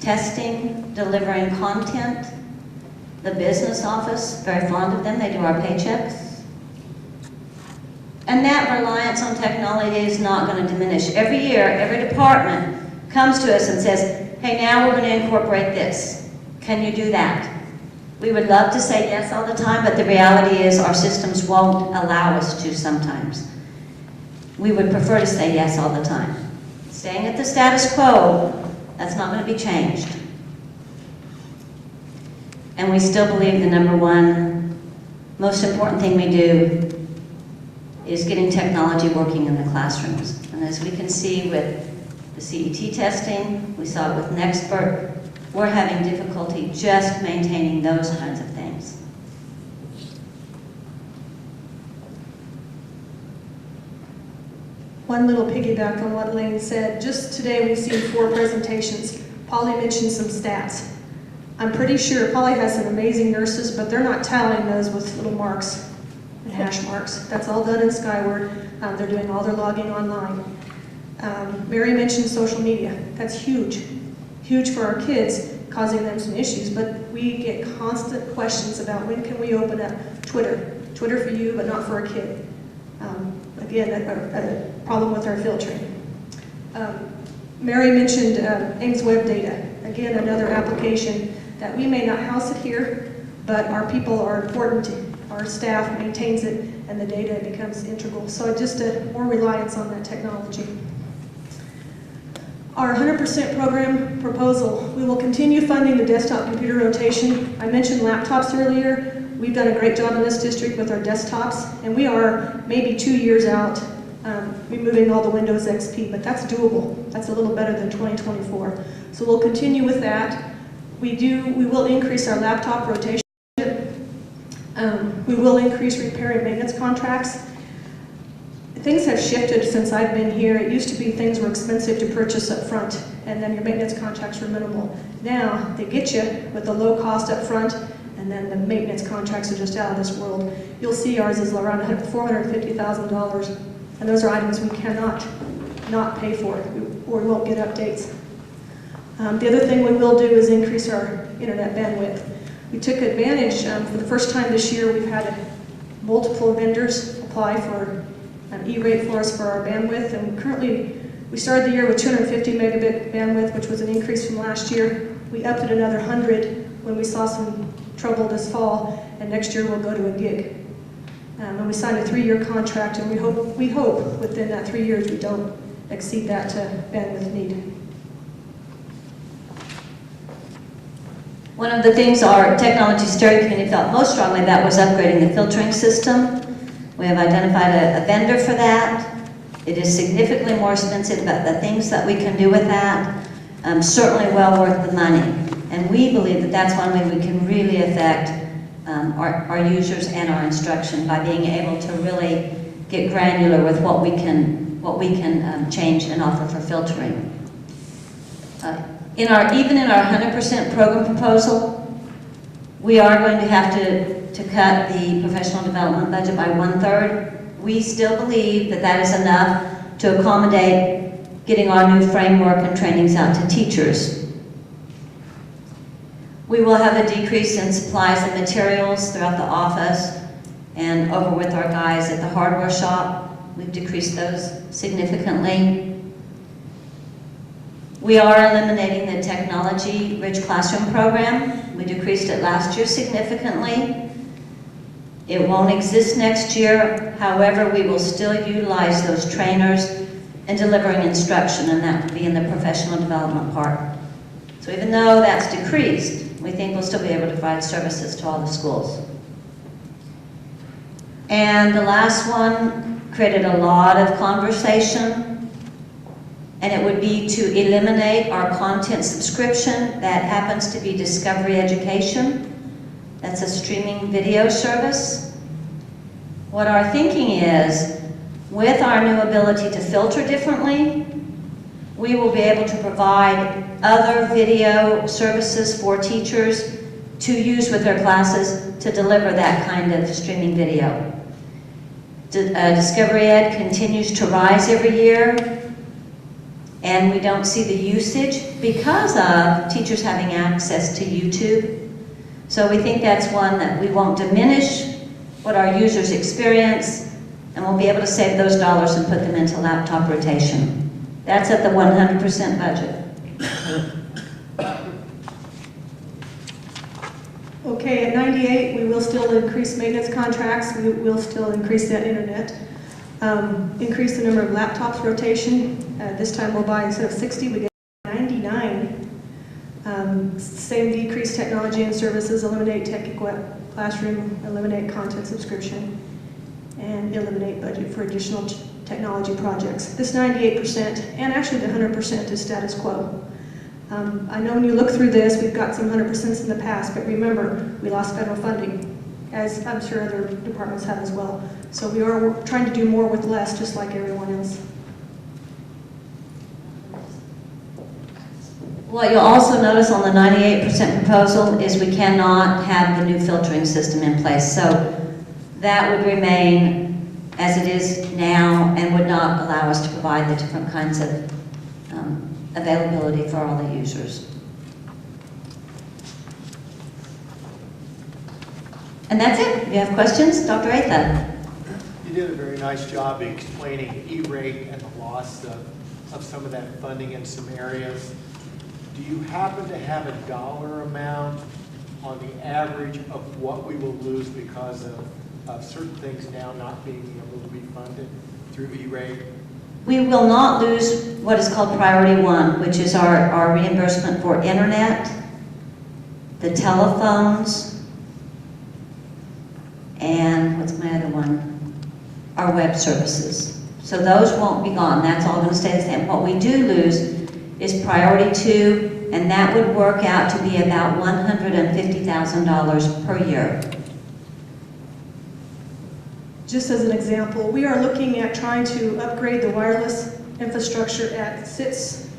testing, delivering content, the business office, very fond of them, they do our paychecks. And that reliance on technology is not going to diminish. Every year, every department comes to us and says, hey, now we're going to incorporate this. Can you do that? We would love to say yes all the time, but the reality is our systems won't allow us to sometimes. We would prefer to say yes all the time. Staying at the status quo, that's not going to be changed. And we still believe the number one most important thing we do is getting technology working in the classrooms. And as we can see with the CET testing, we saw it with Nexpert, we're having difficulty just maintaining those kinds of things. One little piggyback on what Elaine said. Just today we've seen 4 presentations. Polly mentioned some stats. I'm pretty sure Polly has some amazing nurses, but they're not tallying those with little marks and hash marks. That's all done in Skyward. They're doing all their logging online. Mary mentioned social media. That's huge. Huge for our kids, causing them some issues, but we get constant questions about when can we open up Twitter. Twitter for you, but not for a kid. Again, a problem with our filtering. Mary mentioned Ames Web Data. Again, another application that we may not house it here, but our people are important. Our staff maintains it, and the data becomes integral. So just more reliance on that technology. Our 100% program proposal, we will continue funding the desktop computer rotation. I mentioned laptops earlier. We've done a great job in this district with our desktops, and we are maybe 2 years out removing all the Windows XP, but that's doable. That's a little better than 2024. So we'll continue with that. We will increase our laptop rotation. We will increase repair and maintenance contracts. Things have shifted since I've been here. It used to be things were expensive to purchase up front, and then your maintenance contracts were minimal. Now, they get you with the low cost up front, and then the maintenance contracts are just out of this world. You'll see ours is around $450,000, and those are items we cannot not pay for, or we won't get updates. The other thing we will do is increase our internet bandwidth. We took advantage, for the first time this year, we've had multiple vendors apply for an E-rate for us for our bandwidth, and currently we started the year with 250 megabit bandwidth, which was an increase from last year. We upped it another 100 when we saw some trouble this fall, and next year we'll go to a gig. And we signed a 3-year contract, and we hope within that 3 years we don't exceed that bandwidth need. One of the things our technology steering committee felt most strongly about was upgrading the filtering system. We have identified a vendor for that. It is significantly more expensive, but the things that we can do with that, certainly well worth the money. And we believe that that's one way we can really affect our users and our instruction by being able to really get granular with what we can change and offer for filtering. Even in our 100% program proposal, we are going to have to cut the professional development budget by 1/3. We still believe that that is enough to accommodate getting our new framework and trainings out to teachers. We will have a decrease in supplies and materials throughout the office and over with our guys at the hardware shop. we've decreased those significantly. We are eliminating the technology-rich classroom program. We decreased it last year significantly. It won't exist next year. However, we will still utilize those trainers in delivering instruction, and that will be in the professional development part. So even though that's decreased, we think we'll still be able to provide services to all the schools. And the last one created a lot of conversation, and it would be to eliminate our content subscription that happens to be Discovery Education. That's a streaming video service. What our thinking is, with our new ability to filter differently, we will be able to provide other video services for teachers to use with their classes to deliver that kind of streaming video. Discovery Ed continues to rise every year, and we don't see the usage because of teachers having access to YouTube. So we think that's one that we won't diminish what our users experience, and we'll be able to save those dollars and put them into laptop rotation. That's at the 100% budget. Okay, at 98, we will still increase maintenance contracts, we will still increase that internet. Increase the number of laptops rotation. This time we'll buy, instead of 60, we get 99. Same decrease technology and services, eliminate tech classroom, eliminate content subscription, and eliminate budget for additional technology projects. This 98%, and actually the 100% is status quo. I know when you look through this, we've got some 100% in the past, but remember, we lost federal funding, as I'm sure other departments have as well. So we are trying to do more with less, just like everyone else. What you'll also notice on the 98% proposal is we cannot have the new filtering system in place. So that would remain as it is now and would not allow us to provide the different kinds of availability for all the users. And that's it. If you have questions, Dr. Atha. You did a very nice job explaining E-rate and the loss of some of that funding in some areas. Do you happen to have a dollar amount on the average of what we will lose because of certain things now not being able to be funded through E-rate? We will not lose what is called Priority 1, which is our reimbursement for internet, the telephones, and what's my other one? Our web services. So those won't be gone. That's all going to stay the same. What we do lose is Priority 2, and that would work out to be about $150,000 per year. Just as an example, we are looking at trying to upgrade the wireless infrastructure at SITS.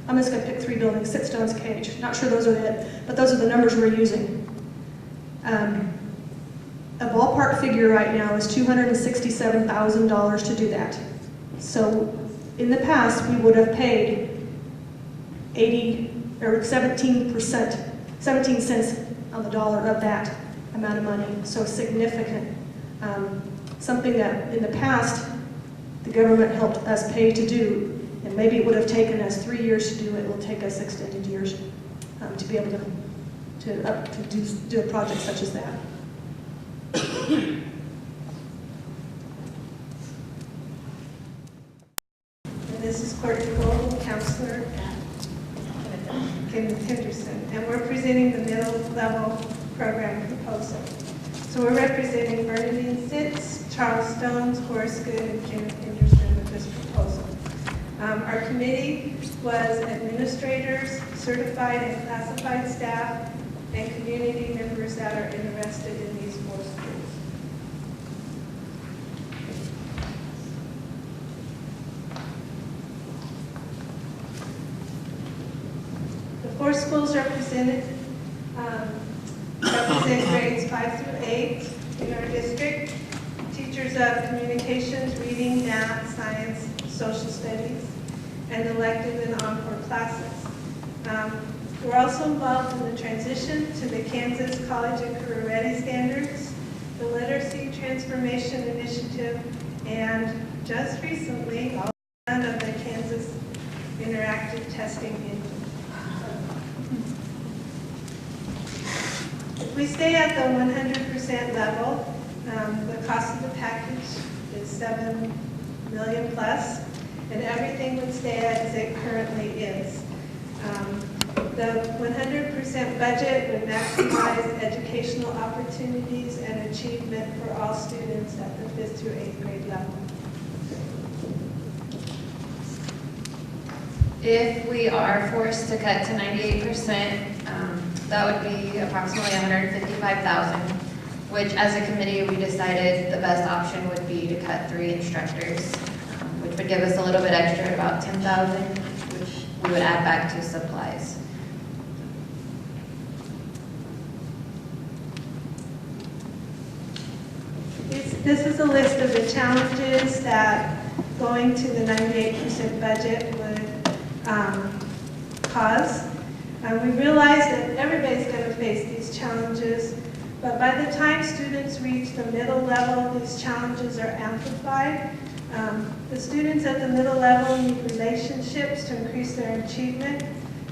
I'm just going to pick 3 buildings, SITS, Stones Cage. Not sure those are it, but those are the numbers we're using. A ballpark figure right now is $267,000 to do that. So in the past, we would have paid 17 cents on the dollar of that amount of money. So significant. Something that in the past the government helped us pay to do, and maybe it would have taken us 3 years to do it. It will take us extended years to be able to do a project such as that. And this is Courtney Gold, counselor at Kenneth Henderson, and we're presenting the middle level program proposal. So we're representing Bernadine Sitz, Charles Stones, Horace Good, and Kenneth Henderson with this proposal. Our committee was administrators, certified and classified staff, and community members that are interested in these 4 schools. The 4 schools represented represent grades 5 through 8 in our district. Teachers of communications, reading, math, science, social studies, and elective and encore classes. We're also involved in the transition to the Kansas College and Career Ready standards, the Literacy Transformation Initiative, and just recently, all done of the Kansas Interactive Testing Engine. If we stay at the 100% level, the cost of the package is $7 million plus, and everything would stay as it currently is. The 100% budget would maximize educational opportunities and achievement for all students at the 5th through 8th grade level. If we are forced to cut to 98%, that would be approximately $155,000, which as a committee we decided the best option would be to cut 3 instructors, which would give us a little bit extra at about $10,000, which we would add back to supplies. This is a list of the challenges that going to the 98% budget would cause. We realize that everybody's going to face these challenges, but by the time students reach the middle level, these challenges are amplified. The students at the middle level need relationships to increase their achievement.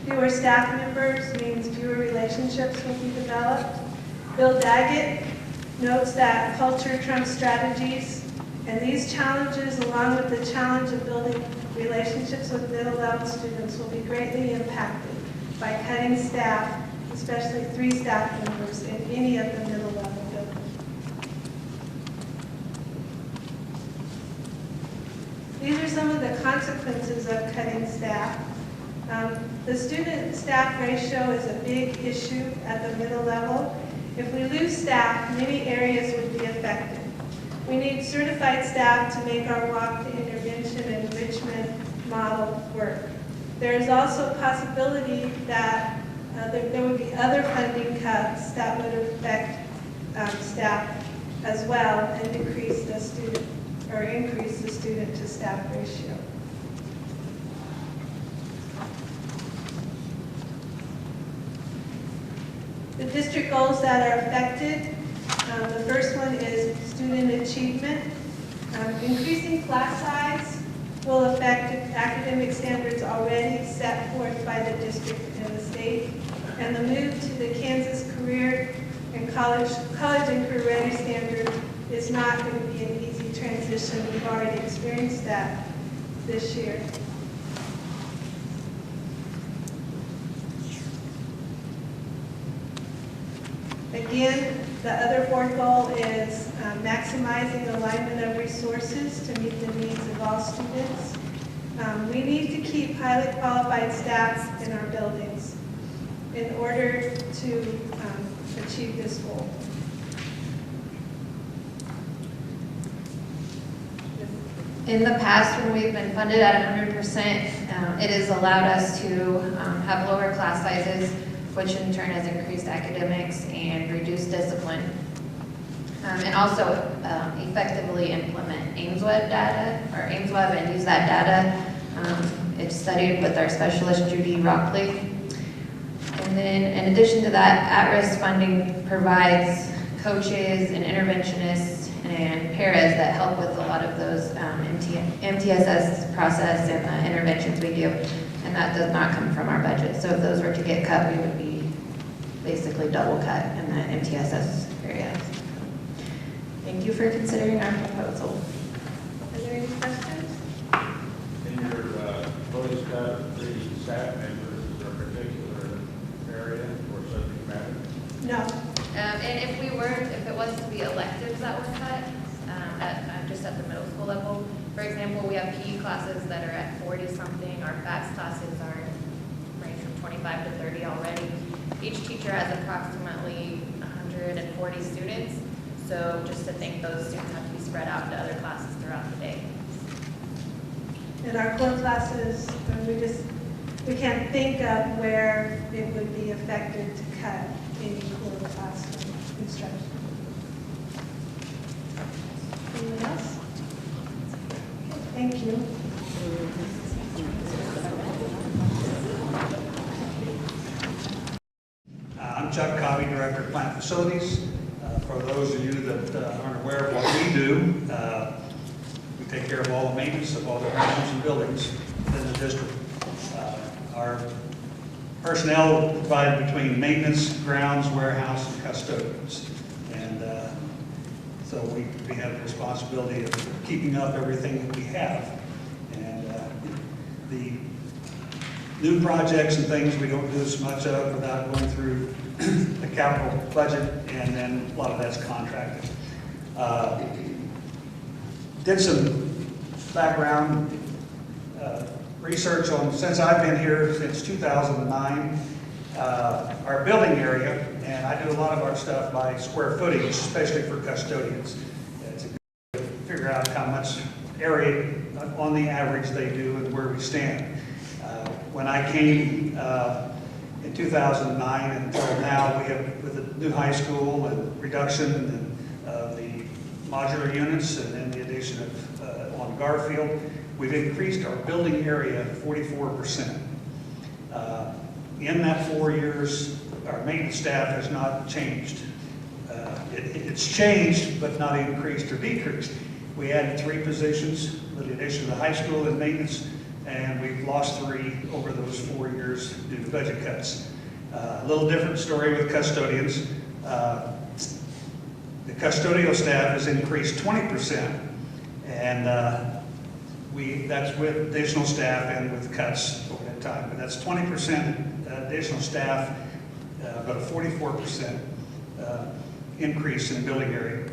Fewer staff members means fewer relationships will be developed. Bill Daggett notes that culture trumps strategies, and these challenges, along with the challenge of building relationships with middle level students, will be greatly impacted by cutting staff, especially 3 staff members in any of the middle level buildings. These are some of the consequences of cutting staff. The student-staff ratio is a big issue at the middle level. If we lose staff, many areas would be affected. We need certified staff to make our walk to intervention and enrichment model work. There is also a possibility that there would be other funding cuts that would affect staff as well and decrease the student or increase the student to staff ratio. The district goals that are affected, the first one is student achievement. Increasing class size will affect academic standards already set forth by the district and the state. And the move to the Kansas Career and College and Career Ready standard is not going to be an easy transition. We've already experienced that this year. Again, the other board goal is maximizing alignment of resources to meet the needs of all students. We need to keep highly qualified staff in our buildings in order to achieve this goal. In the past, when we've been funded at 100%, it has allowed us to have lower class sizes, which in turn has increased academics and reduced discipline. And also effectively implement AIMSWeb data, or AIMSWeb, and use that data. It's studied with our specialist, Judy Rockley. And then in addition to that, at-risk funding provides coaches and interventionists and paras that help with a lot of those MTSS process and the interventions we do. And that does not come from our budget. So if those were to get cut, we would be basically double cut in the MTSS area. Thank you for considering our proposal. Are there any questions? In your proposed cut of 3 staff members, is there a particular area or subject matter? No. And if it was to be electives that were cut, just at the middle school level, for example, we have PE classes that are at 40-something. Our FACS classes are range from 25 to 30 already. Each teacher has approximately 140 students. So just to think those students have to be spread out to other classes throughout the day. In our core classes, we can't think of where it would be effective to cut any core classroom instruction. Anyone else? Okay, thank you. I'm Chuck Covey, Director of Plant Facilities. For those of you that aren't aware of what we do, we take care of all the maintenance of all the grounds and buildings within the district. Our personnel divided between maintenance, grounds, warehouse, and custodians. And so we have the responsibility of keeping up everything that we have. And the new projects and things we don't do as much of without going through the capital budget, and then a lot of that's contracted. Did some background research on, since I've been here since 2009, our building area, and I do a lot of our stuff by square footage, especially for custodians. It's a good way to figure out how much area on the average they do and where we stand. When I came in 2009 until now, we have, with the new high school and reduction of the modular units and then the addition of on Garfield, we've increased our building area 44%. In that 4 years, our maintenance staff has not changed. It's changed, but not increased or decreased. We added 3 positions with the addition of the high school and maintenance, and we've lost 3 over those 4 years due to budget cuts. A little different story with custodians. The custodial staff has increased 20%, and that's with additional staff and with cuts over that time. But that's 20% additional staff, but a 44% increase in building area.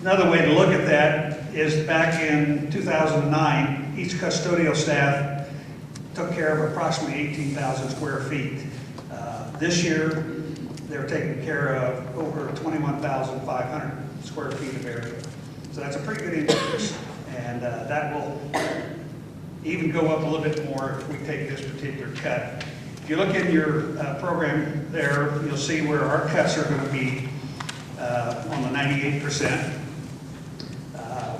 Another way to look at that is back in 2009, each custodial staff took care of approximately 18,000 square feet. This year, they're taking care of over 21,500 square feet of area. So that's a pretty good increase, and that will even go up a little bit more if we take this particular cut. If you look in your program there, you'll see where our cuts are going to be on the 98%.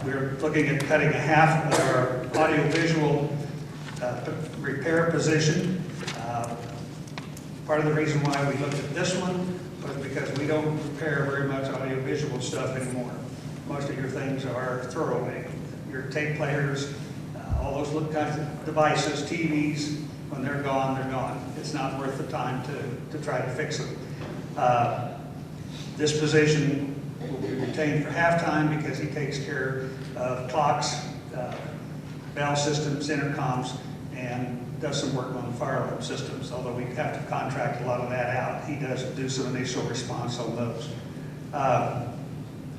We're looking at cutting a half of our audiovisual repair position. Part of the reason why we looked at this one was because we don't repair very much audiovisual stuff anymore. Most of your things are throwaway. Your tape players, all those little kinds of devices, TVs, when they're gone. It's not worth the time to try to fix them. This position will be retained for half-time because he takes care of clocks, bell systems, intercoms, and does some work on fire alarm systems. Although we have to contract a lot of that out, he does do some initial response on those.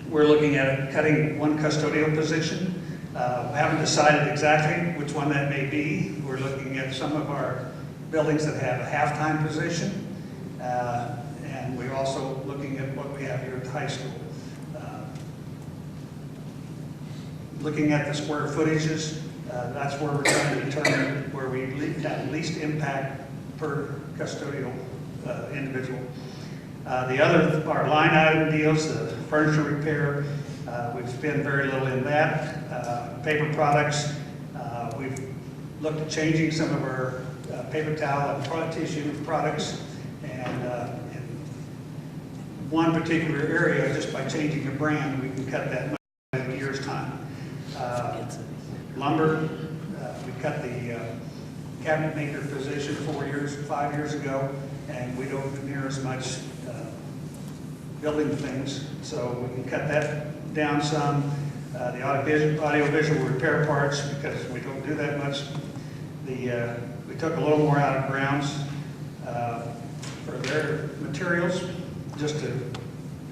We're looking at cutting 1 custodial position. We haven't decided exactly which one that may be. We're looking at some of our buildings that have a half-time position, and we're also looking at what we have here at the high school. Looking at the square footages, that's where we're trying to determine where we have least impact per custodial individual. The other, our line item deals, the furniture repair, we've spent very little in that. Paper products, we've looked at changing some of our paper towel and product tissue products, and in one particular area, just by changing the brand, we can cut that much in a year's time. Lumber, we cut the cabinet maker position 5 years ago, and we don't do near as much building things, so we can cut that down some. The audiovisual repair parts, because we don't do that much. We took a little more out of grounds for their materials, just to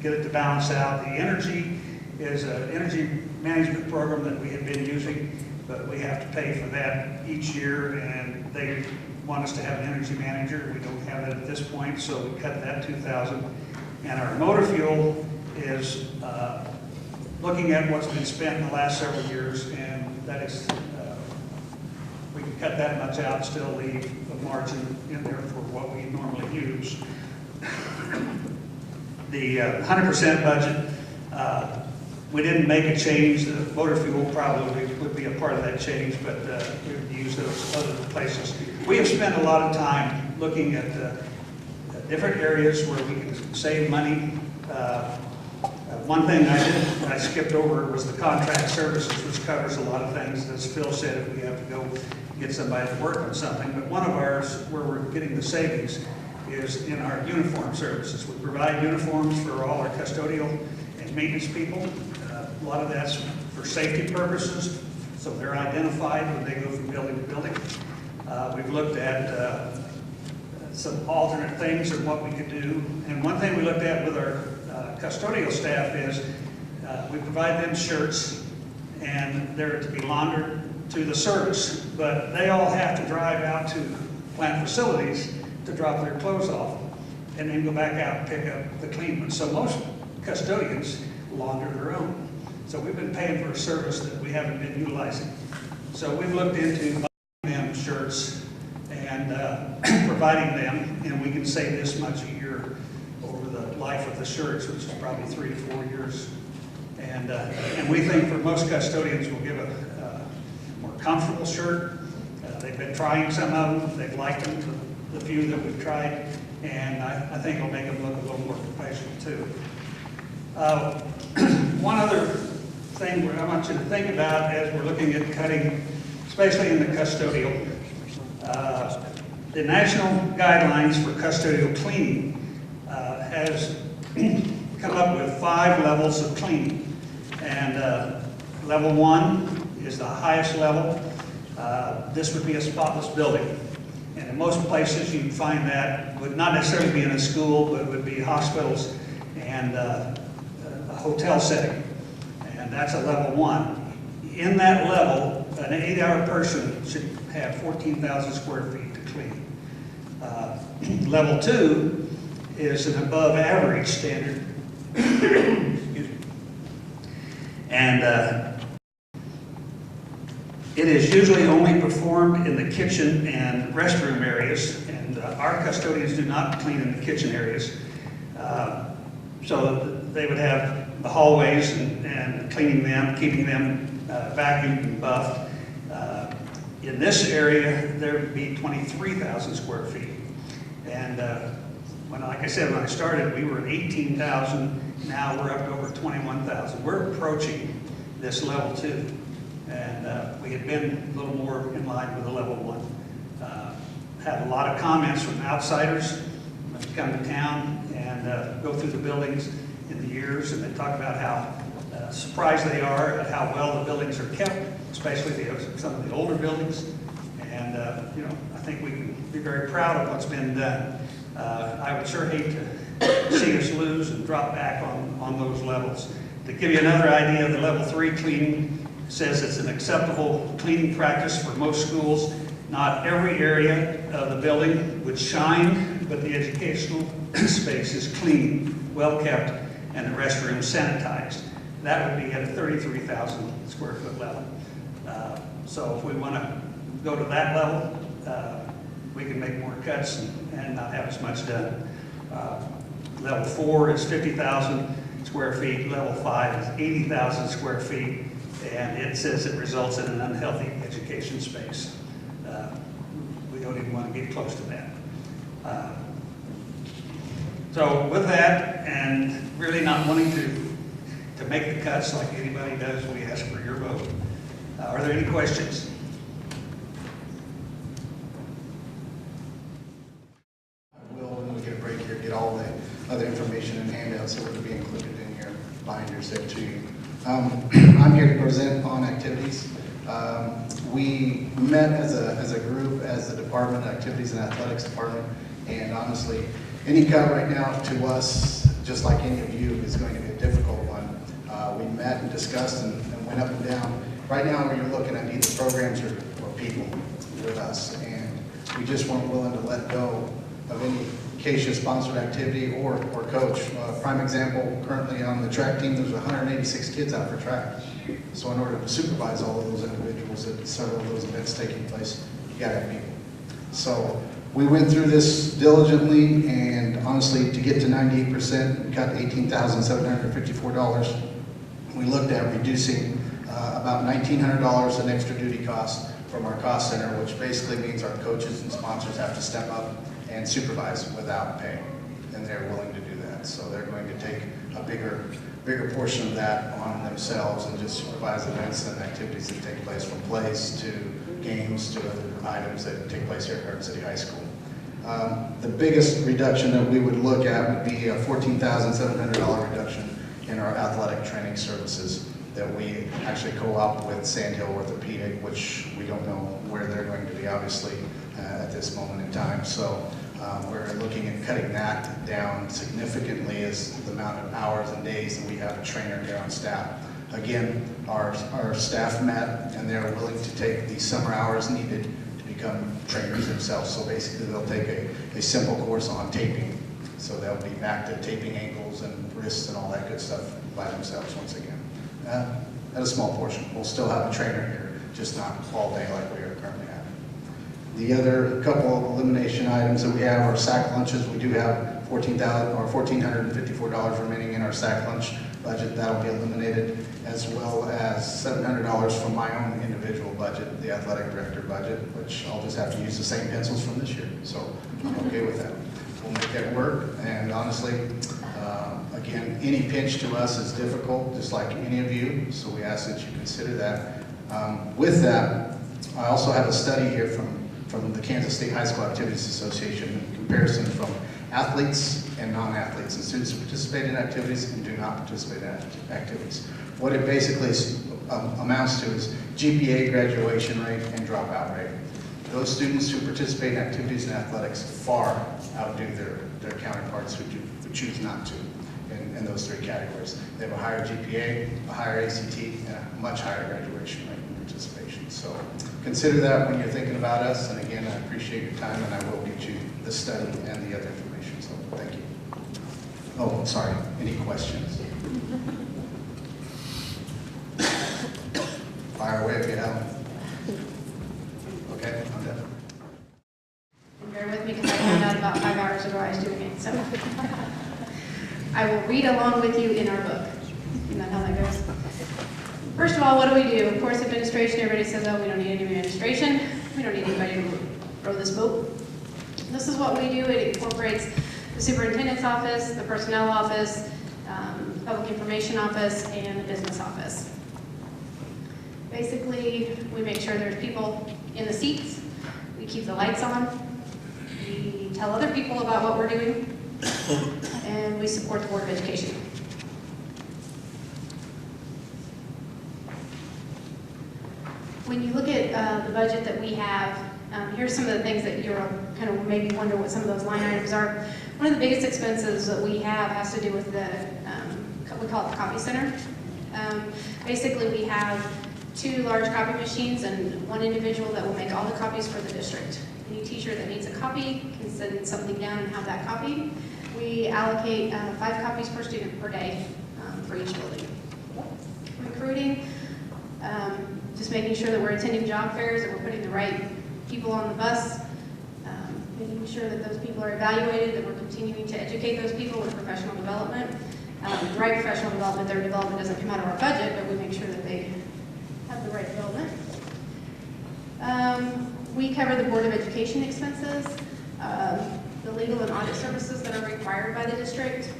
get it to balance out. The energy is an energy management program that we have been using, but we have to pay for that each year, and they want us to have an energy manager. We don't have that at this point, so we cut that $2,000. And our motor fuel is looking at what's been spent in the last several years, and that is, we can cut that much out, still leave a margin in there for what we normally use. The 100% budget, we didn't make a change. The motor fuel probably would be a part of that change, but we would use those other places. We have spent a lot of time looking at different areas where we can save money. One thing I skipped over was the contract services, which covers a lot of things. As Phil said, if we have to go get somebody to work on something. But one of ours, where we're getting the savings, is in our uniform services. We provide uniforms for all our custodial and maintenance people. A lot of that's for safety purposes, so they're identified when they go from building to building. We've looked at some alternate things of what we could do. And one thing we looked at with our custodial staff is we provide them shirts, and they're to be laundered to the service, but they all have to drive out to plant facilities to drop their clothes off and then go back out and pick up the clean ones. So most custodians launder their own. So we've been paying for a service that we haven't been utilizing. So we've looked into buying them shirts and providing them, and we can save this much a year over the life of the shirts, which is probably 3 to 4 years. And we think for most custodians we'll give a more comfortable shirt. They've been trying some of them. They've liked them, the few that we've tried, and I think it'll make them look a little more professional too. One other thing I want you to think about as we're looking at cutting, especially in the custodial, the national guidelines for custodial cleaning has come up with 5 levels of cleaning. And level 1 is the highest level. This would be a spotless building. And in most places you'd find that would not necessarily be in a school, but it would be hospitals and a hotel setting. And that's a level 1. In that level, an 8-hour person should have 14,000 square feet to clean. Level 2 is an above average standard. Excuse me. And it is usually only performed in the kitchen and restroom areas, and our custodians do not clean in the kitchen areas. So they would have the hallways and cleaning them, keeping them vacuumed and buffed. In this area, there would be 23,000 square feet. And like I said, when I started, we were at 18,000. Now we're up to over 21,000. We're approaching this level 2. And we had been a little more in line with the level 1. Had a lot of comments from outsiders when they come to town and go through the buildings in the years, and they talk about how surprised they are at how well the buildings are kept, especially some of the older buildings. And I think we can be very proud of what's been done. I would sure hate to see us lose and drop back on those levels. To give you another idea, the level 3 cleaning says it's an acceptable cleaning practice for most schools. Not every area of the building would shine, but the educational space is clean, well kept, and the restroom sanitized. That would be at a 33,000 square foot level. So if we want to go to that level, we can make more cuts and not have as much done. Level 4 is 50,000 square feet. Level 5 is 80,000 square feet. And it says it results in an unhealthy education space. We don't even want to get close to that. So with that, and really not wanting to make the cuts like anybody does, we ask for your vote. Are there any questions? I will, when we get a break here, get all the other information and handouts that will be included in your binders there to you. I'm here to present on activities. We met as a group, as the department, activities and athletics department, and honestly, any cut right now to us, just like any of you, is going to be a difficult one. We met and discussed and went up and down. Right now, you're looking at either programs or people with us, and we just weren't willing to let go of any Acacia-sponsored activity or coach. Prime example, currently on the track team, there's 186 kids out for track. So in order to supervise all of those individuals at several of those events taking place, you gotta have people. So we went through this diligently, and honestly, to get to 98%, we cut $18,754. We looked at reducing about $1,900 in extra duty costs from our cost center, which basically means our coaches and sponsors have to step up and supervise without pay, and they're willing to do that. So they're going to take a bigger bigger portion of that on themselves and just supervise events and activities that take place, from plays to games to other items that take place here at Garden City High School. The biggest reduction that we would look at would be a $14,700 reduction in our athletic training services that we actually co-op with Sandhill Orthopedic, which we don't know where they're going to be, obviously, at this moment in time. So we're looking at cutting that down significantly as the amount of hours and days that we have a trainer here on staff. Again, our staff met and they're willing to take the summer hours needed to become trainers themselves. So basically they'll take a simple course on taping. So they'll be back to taping ankles and wrists and all that good stuff by themselves once again. At a small portion. We'll still have a trainer here, just not all day like we are currently having. The other couple of elimination items that we have are sack lunches. We do have $1,454 remaining in our sack lunch budget. That'll be eliminated, as well as $700 from my own individual budget, the athletic director budget, which I'll just have to use the same pencils from this year. So I'm okay with that. We'll make that work, and honestly, again, any pinch to us is difficult, just like any of you, so we ask that you consider that. With that, I also have a study here from the Kansas State High School Activities Association, in comparison from athletes and non-athletes, and students who participate in activities and do not participate in activities. What it basically amounts to is GPA, graduation rate, and dropout rate. Those students who participate in activities and athletics far outdo their counterparts who choose not to in those three categories. They have a higher GPA, a higher ACT, and a much higher graduation rate and participation. So consider that when you're thinking about us. And again, I appreciate your time, and I will get you the study and the other information. So thank you. Oh, sorry. Any questions? Fire away if you have them. Okay, I'm done. And bear with me because I found out about 5 hours ago I was doing it, so. I will read along with you in our book. Isn't that how that goes? First of all, what do? Of course, administration, everybody says, oh, we don't need any administration. We don't need anybody to row this boat. This is what we do. It incorporates the superintendent's office, the personnel office, public information office, and the business office. Basically, we make sure there's people in the seats. We keep the lights on. We tell other people about what we're doing. And we support the Board of Education. When you look at the budget that we have, here's some of the things that you're kind of maybe wonder what some of those line items are. One of the biggest expenses that we have has to do with the, we call it the copy center. Basically, we have 2 large copy machines and 1 individual that will make all the copies for the district. Any teacher that needs a copy can send something down and have that copy. We allocate 5 copies per student per day for each building. Recruiting, just making sure that we're attending job fairs, that we're putting the right people on the bus, making sure that those people are evaluated, that we're continuing to educate those people with professional development. The right professional development, their development doesn't come out of our budget, but we make sure that they have the right development. We cover the Board of Education expenses, the legal and audit services that are required by the district,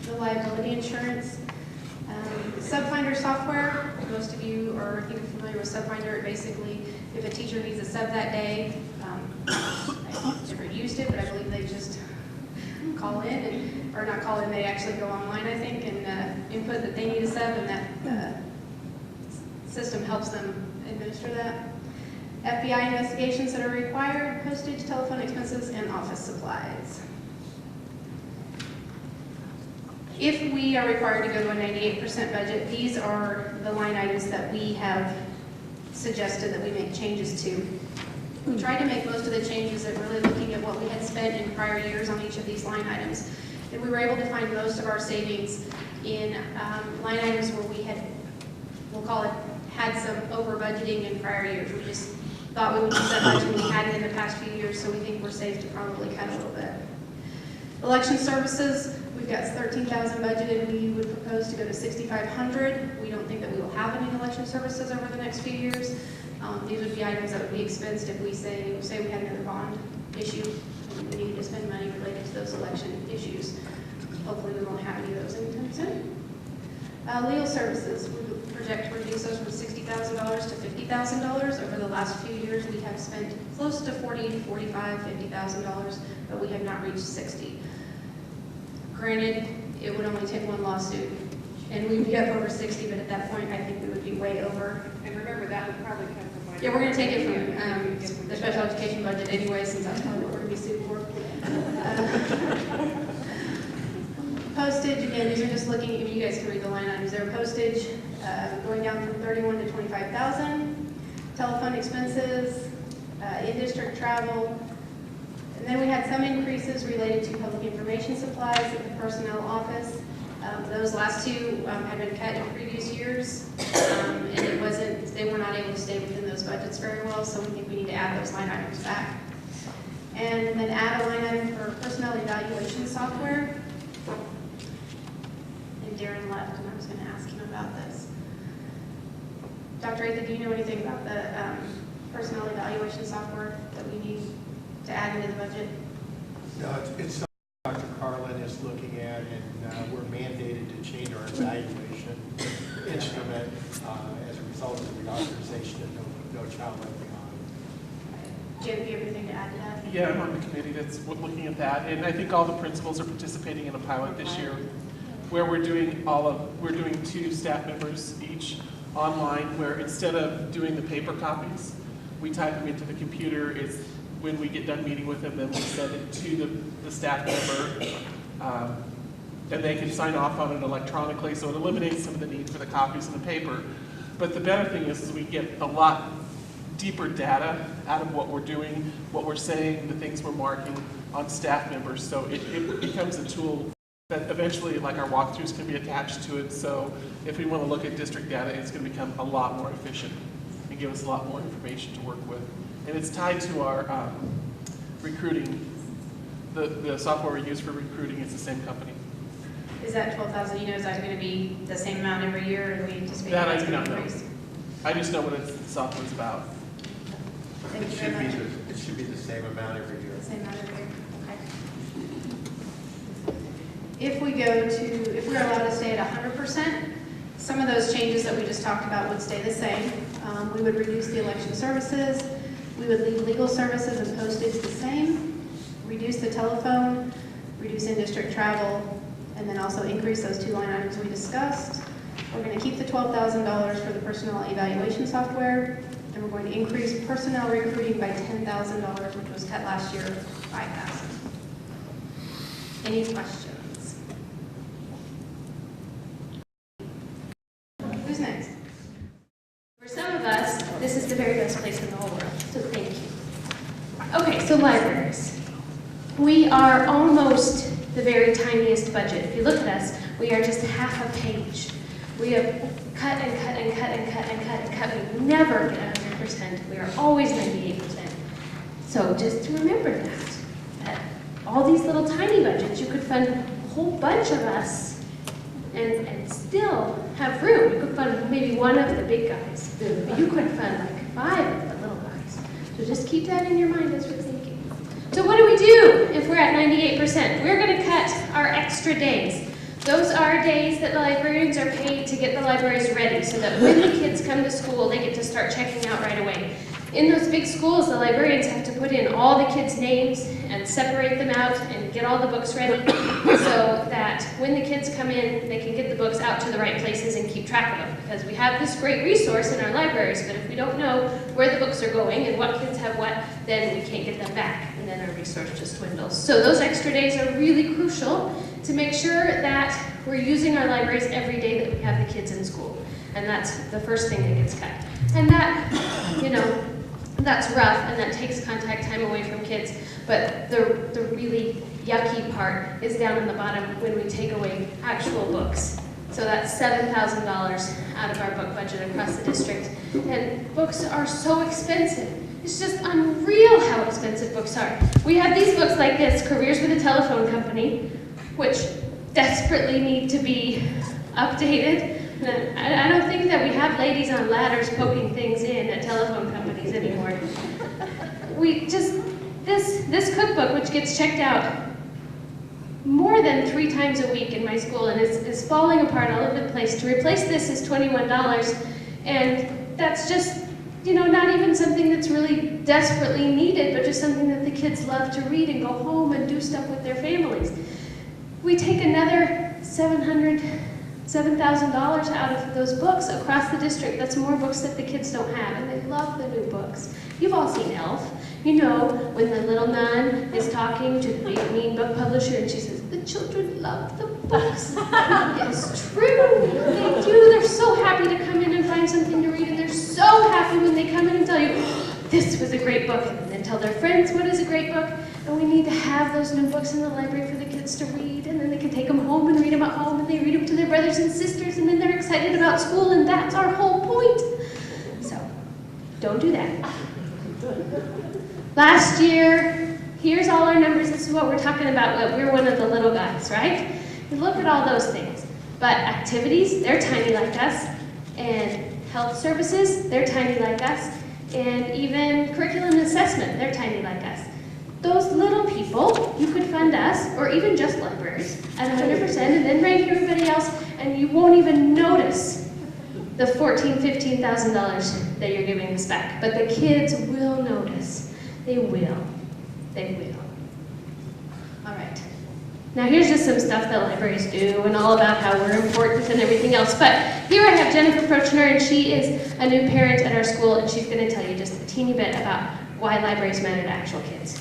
the liability insurance, SubFinder software. Most of you are familiar with SubFinder. Basically, if a teacher needs a sub that day, I've never used it, but I believe they just call in, or not call in, they actually go online, I think, and input that they need a sub, and that system helps them administer that. FBI investigations that are required, postage, telephone expenses, and office supplies. If we are required to go to a 98% budget, these are the line items that we have suggested that we make changes to. We tried to make most of the changes at really looking at what we had spent in prior years on each of these line items. And we were able to find most of our savings in line items where we had, we'll call it, had some over budgeting in prior years. We just thought we would use that much, and we hadn't in the past few years, so we think we're safe to probably cut a little bit. Election services, we've got 13,000 budgeted. We would propose to go to 6,500. We don't think that we will have any election services over the next few years. These would be items that would be expensed if we say we had another bond issue and we needed to spend money related to those election issues. Hopefully we won't have any of those anytime soon. Legal services, we project to reduce those from $60,000 to $50,000. Over the last few years, we have spent close to $40,000, $45,000, $50,000, but we have not reached 60. Granted, it would only take one lawsuit, and we'd be up over 60, but at that point, I think we would be way over. And remember, that would probably come from my. Yeah, we're gonna take it from the special education budget anyway, since that's probably what we're gonna be sued for. Postage, again, these are just looking, if you guys can read the line items there. Postage going down from 31 to 25,000. Telephone expenses, in-district travel. And then we had some increases related to public information supplies at the personnel office. Those last two had been cut in previous years, and they were not able to stay within those budgets very well, so we think we need to add those line items back. And then add a line item for personnel evaluation software. And Darren left, and I was going to ask him about this. Dr. Atha, do you know anything about the personnel evaluation software that we need to add into the budget? No, it's something Dr. Carlin is looking at, and we're mandated to change our evaluation instrument as a result of the reauthorization of No Child Left Behind. Jim, do you have anything to add to that? Yeah, I'm on the committee that's looking at that, and I think all the principals are participating in a pilot this year where we're doing 2 staff members each online, where instead of doing the paper copies, we type them into the computer. It's when we get done meeting with them, then we send it to the staff member, and they can sign off on it electronically, so it eliminates some of the need for the copies in the paper. But the better thing is we get a lot deeper data out of what we're doing, what we're saying, the things we're marking on staff members, so it becomes a tool that eventually, like our walkthroughs, can be attached to it, so if we want to look at district data, it's going to become a lot more efficient and give us a lot more information to work with. And it's tied to our recruiting. The software we use for recruiting is the same company. Is that 12,000, is that going to be the same amount every year, or do we anticipate That that's I do going not to know. increase? I just know what the software's about. Thank you very much. It should be the same amount every year. Same amount every year, okay. If we're allowed to stay at 100%, some of those changes that we just talked about would stay the same. We would reduce the election services, we would leave legal services and postage the same, reduce the telephone, reduce in-district travel, and then also increase those 2 line items we discussed. We're going to keep the $12,000 for the personnel evaluation software, and we're going to increase personnel recruiting by $10,000, which was cut last year, $5,000. Any questions? Who's next? For some of us, this is the very best place in the whole world, so thank you. Okay, so libraries. We are almost the very tiniest budget. If you look at us, we are just half a page. We have cut and cut and cut and cut and cut and cut. We never get 100%. We are always 98%. So just to remember that all these little tiny budgets, you could fund a whole bunch of us and still have room. You could fund maybe one of the big guys, but you could fund like 5 of the little guys. So just keep that in your mind as we're thinking. So what do we do if we're at 98%? We're going to cut our extra days. Those are days that the librarians are paid to get the libraries ready so that when the kids come to school, they get to start checking out right away. In those big schools, the librarians have to put in all the kids' names and separate them out and get all the books ready so that when the kids come in, they can get the books out to the right places and keep track of them. Because we have this great resource in our libraries, but if we don't know where the books are going and what kids have what, then we can't get them back, and then our resource just dwindles. So those extra days are really crucial to make sure that we're using our libraries every day that we have the kids in school. And that's the first thing that gets cut. And that, that's rough, and that takes contact time away from kids. But the really yucky part is down in the bottom when we take away actual books. So that's $7,000 out of our book budget across the district. And books are so expensive. It's just unreal how expensive books are. We have these books like this, Careers with a Telephone Company, which desperately need to be updated. I don't think that we have ladies on ladders poking things in at telephone companies anymore. We just, this cookbook, which gets checked out more than 3 times a week in my school, and it's falling apart all over the place. To replace this is $21, and that's just, you know, not even something that's really desperately needed, but just something that the kids love to read and go home and do stuff with their families. We take another $7,000 out of those books across the district. That's more books that the kids don't have, and they love the new books. You've all seen Elf. You know, when the little nun is talking to the big mean book publisher and she says, the children love the books. It's true, they do. They're so happy to come in and find something to read, and they're so happy when they come in and tell you, this was a great book, and then tell their friends what is a great book. And we need to have those new books in the library for the kids to read, and then they can take them home and read them at home, and they read them to their brothers and sisters, and then they're excited about school, and that's our whole point. So, don't do that. Last year, here's all our numbers. This is what we're talking about. We're one of the little guys, right? You look at all those things. But activities, they're tiny like us. And health services, they're tiny like us. And even curriculum and assessment, they're tiny like us. Those little people, you could fund us, or even just libraries, at 100%, and then rank everybody else, and you won't even notice the $14,000, $15,000 that you're giving us back. But the kids will notice. They will. They will. All right. Now here's just some stuff that libraries do and all about how we're important and everything else. But here I have Jennifer Prochner, and she is a new parent at our school, and she's going to tell you just a teeny bit about why libraries matter to actual kids.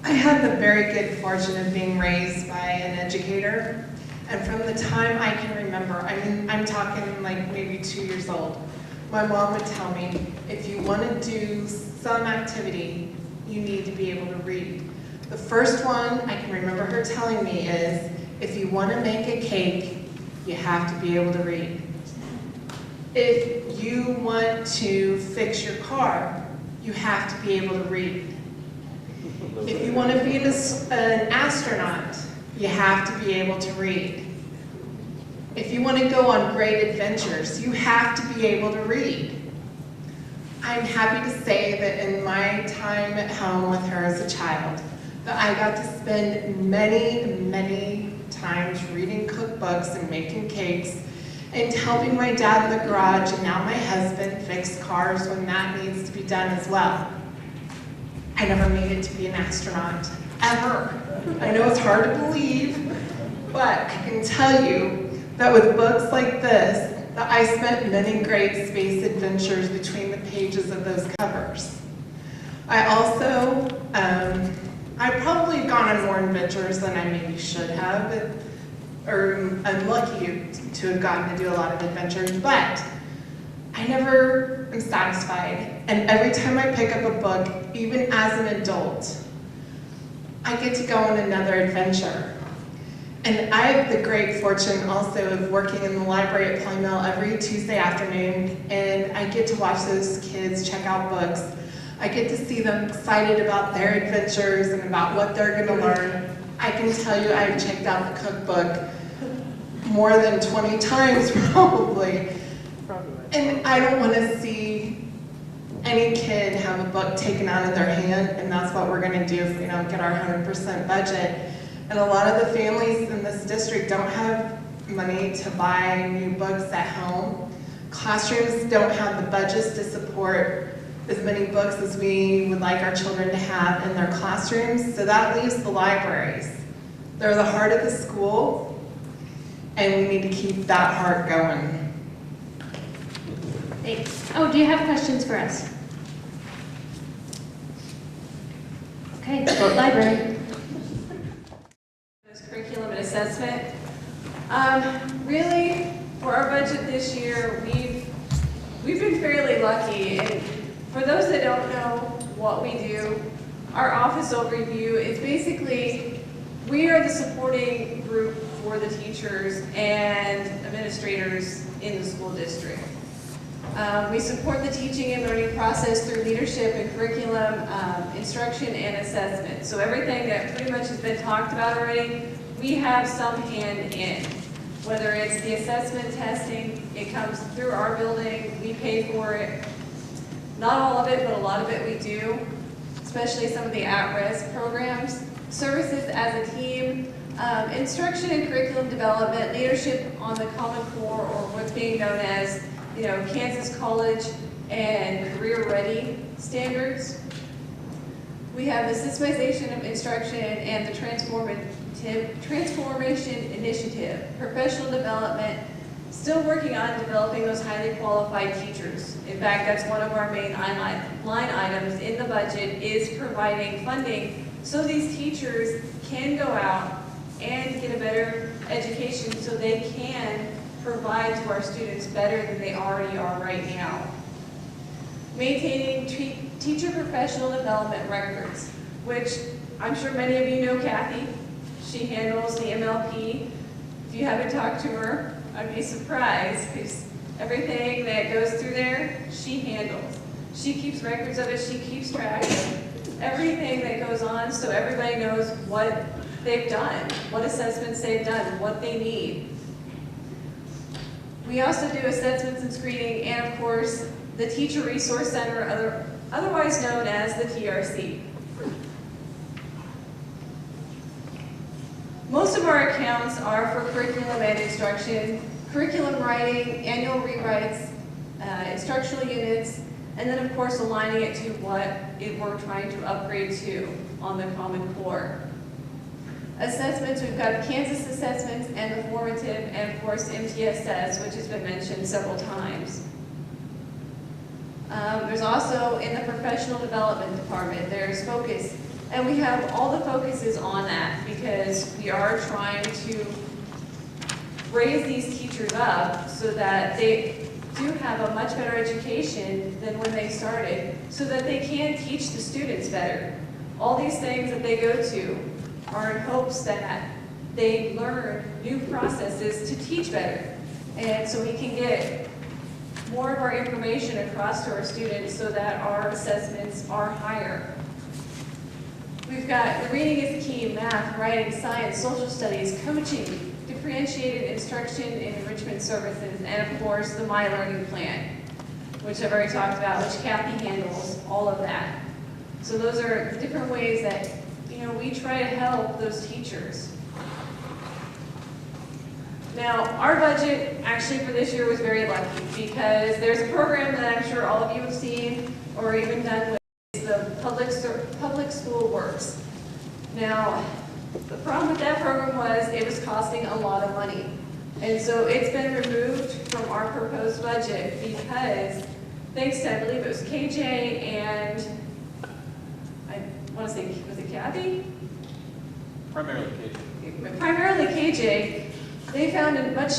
I had the very good fortune of being raised by an educator, and from the time I can remember, I'm talking like maybe 2 years old, my mom would tell me, if you want to do some activity, you need to be able to read. The first one I can remember her telling me is, if you want to make a cake, you have to be able to read. If you want to fix your car, you have to be able to read. If you want to be an astronaut, you have to be able to read. If you want to go on great adventures, you have to be able to read. I'm happy to say that in my time at home with her as a child, that I got to spend many, many times reading cookbooks and making cakes and helping my dad in the garage, and now my husband, fix cars when that needs to be done as well. I never made it to be an astronaut, ever. I know it's hard to believe, but I can tell you that with books like this, that I spent many great space adventures between the pages of those covers. I also, I've probably gone on more adventures than I maybe should have, or I'm lucky to have gotten to do a lot of adventures, but I never am satisfied. And every time I pick up a book, even as an adult, I get to go on another adventure. And I have the great fortune also of working in the library at Pine Mill every Tuesday afternoon, and I get to watch those kids check out books. I get to see them excited about their adventures and about what they're going to learn. I can tell you I've checked out the cookbook more than 20 times probably. And I don't want to see any kid have a book taken out of their hand, and that's what we're going to do if we don't get our 100% budget. And a lot of the families in this district don't have money to buy new books at home. Classrooms don't have the budgets to support as many books as we would like our children to have in their classrooms, so that leaves the libraries. They're the heart of the school, and we need to keep that heart going. Thanks. Oh, do you have questions for us? Okay, vote library. Curriculum and assessment. Really, for our budget this year, we've been fairly lucky. And for those that don't know what we do, our office overview is basically, we are the supporting group for the teachers and administrators in the school district. We support the teaching and learning process through leadership and curriculum, instruction and assessment. So everything that pretty much has been talked about already, we have some hand in. Whether it's the assessment testing, it comes through our building, we pay for it. Not all of it, but a lot of it we do, especially some of the at-risk programs. services as a team, instruction and curriculum development, leadership on the Common Core, or what's being known as, Kansas College and Career Ready standards. We have the systemization of instruction and the transformation initiative, professional development, still working on developing those highly qualified teachers. In fact, that's one of our main line items in the budget, is providing funding so these teachers can go out and get a better education so they can provide to our students better than they already are right now. Maintaining teacher professional development records, which I'm sure many of you know Kathy. She handles the MLP. If you haven't talked to her, I'd be surprised, because everything that goes through there, she handles. She keeps records of it, she keeps track of everything that goes on, so everybody knows what they've done, what assessments they've done, what they need. We also do assessments and screening, and of course, the Teacher Resource Center, otherwise known as the TRC. Most of our accounts are for curriculum and instruction, curriculum writing, annual rewrites, instructional units, and then of course aligning it to what we're trying to upgrade to on the Common Core. Assessments, we've got the Kansas assessments and the formative, and of course MTSS, which has been mentioned several times. There's also in the professional development department, there's focus, and we have all the focuses on that because we are trying to raise these teachers up so that they do have a much better education than when they started, so that they can teach the students better. All these things that they go to are in hopes that they learn new processes to teach better. And so we can get more of our information across to our students so that our assessments are higher. We've got the reading is key, math, writing, science, social studies, coaching, differentiated instruction and enrichment services, and of course the My Learning Plan, which I've already talked about, which Kathy handles all of that. So those are different ways that we try to help those teachers. Now, our budget actually for this year was very lucky because there's a program that I'm sure all of you have seen or even done with, is the Public School Works. Now, the problem with that program was it was costing a lot of money. And so it's been removed from our proposed budget because, thanks to, I believe it was KJ and, I want to say, was it Kathy? Primarily KJ. Primarily KJ, they found a much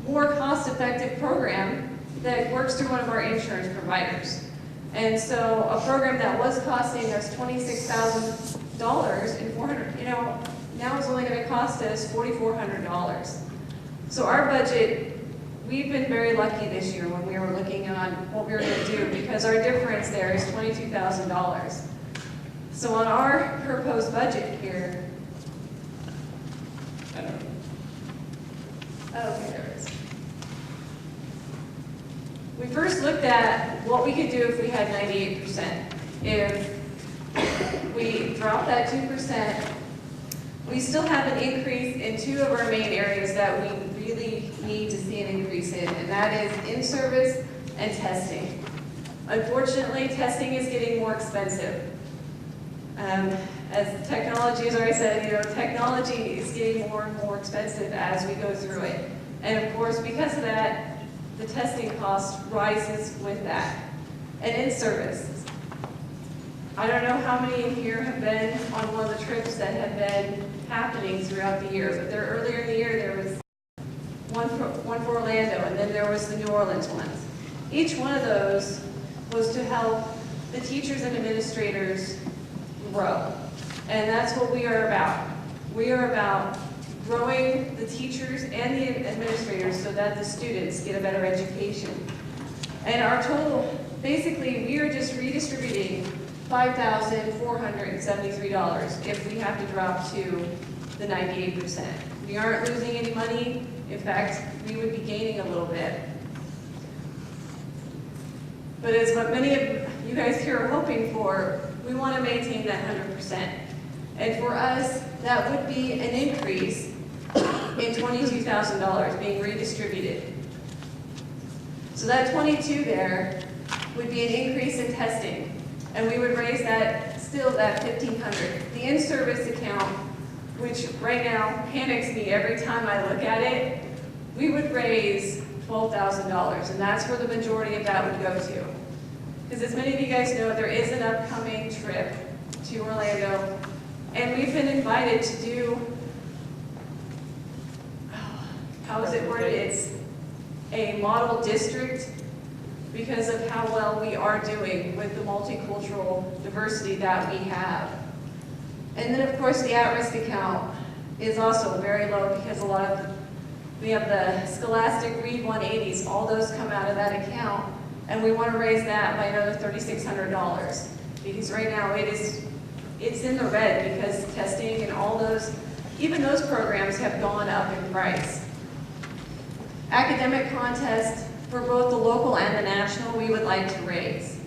more cost-effective program that works through one of our insurance providers. And so a program that was costing us $26,000 and now it's only going to cost us $4,400. So our budget, we've been very lucky this year when we were looking on what we were going to do because our difference there is $22,000. So on our proposed budget here, I don't know. Oh, okay, there it is. We first looked at what we could do if we had 98%. If we drop that 2%, we still have an increase in two of our main areas that we really need to see an increase in, and that is in-service and testing. Unfortunately, testing is getting more expensive. As technology, as I said, technology is getting more and more expensive as we go through it. And of course, because of that, the testing cost rises with that. And in-service. I don't know how many in here have been on one of the trips that have been happening throughout the year, but earlier in the year there was one for Orlando, and then there was the New Orleans ones. Each one of those was to help the teachers and administrators grow. And that's what we are about. We are about growing the teachers and the administrators so that the students get a better education. And our total, basically, we are just redistributing $5,473 if we have to drop to the 98%. We aren't losing any money. In fact, we would be gaining a little bit. But as what many of you guys here are hoping for, we want to maintain that 100%. And for us, that would be an increase in $22,000 being redistributed. So that 22 there would be an increase in testing, and we would raise that, still that 1,500. The in-service account, which right now panics me every time I look at it, we would raise $12,000, and that's where the majority of that would go to. Because as many of you guys know, there is an upcoming trip to Orlando, and we've been invited to do, how is it worded? It's a model district because of how well we are doing with the multicultural diversity that we have. And then of course the at-risk account is also very low because we have the Scholastic Read 180s, all those come out of that account, and we want to raise that by another $3,600 because right now it's in the red because testing and all those, even those programs have gone up in price. Academic contest for both the local and the national, we would like to raise.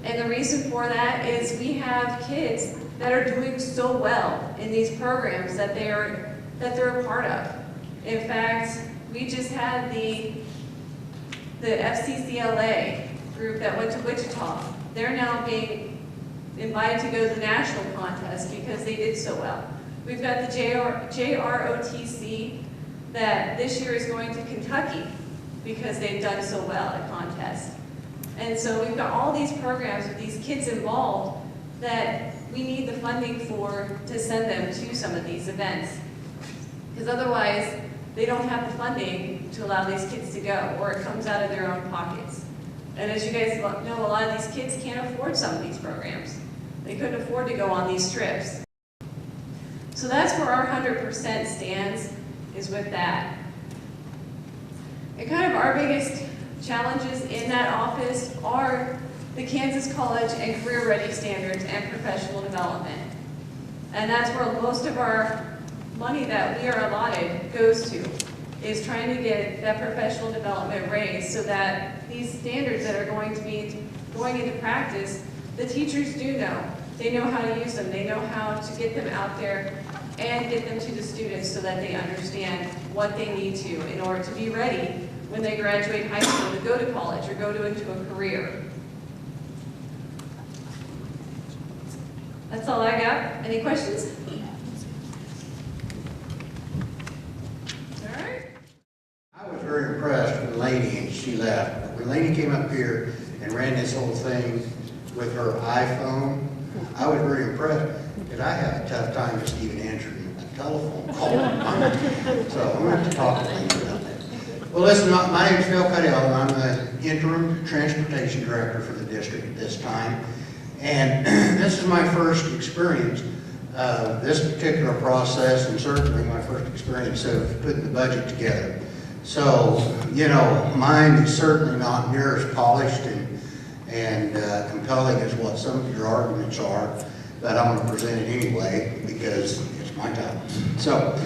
And the reason for that is we have kids that are doing so well in these programs that they're a part of. In fact, we just had the FCCLA group that went to Wichita. They're now being invited to go to the national contest because they did so well. We've got the JROTC that this year is going to Kentucky because they've done so well at contests. And so we've got all these programs with these kids involved that we need the funding to send them to some of these events. Because otherwise, they don't have the funding to allow these kids to go, or it comes out of their own pockets. And as you guys know, a lot of these kids can't afford some of these programs. They couldn't afford to go on these trips. So that's where our 100% stands, is with that. And kind of our biggest challenges in that office are the Kansas College and Career Ready standards and professional development. And that's where most of our money that we are allotted goes to, is trying to get that professional development raised so that these standards that are going to be going into practice, the teachers do know. They know how to use them. They know how to get them out there and get them to the students so that they understand what they need to in order to be ready when they graduate high school to go to college or go into a career. That's all I got. Any questions? All right. I was very impressed with Lainey, and she left. But when Lainey came up here and ran this whole thing with her iPhone, I was very impressed, because I have a tough time just even answering a telephone call. So I'm going to have to talk to Lainey about that. Well, listen, my name is Phil Cuddell, and I'm the interim transportation director for the district at this time. And this is my first experience of this particular process, and certainly my first experience of putting the budget together. So, you know, mine is certainly not near as polished and compelling as what some of your arguments are, but I'm going to present it anyway because it's my time. So,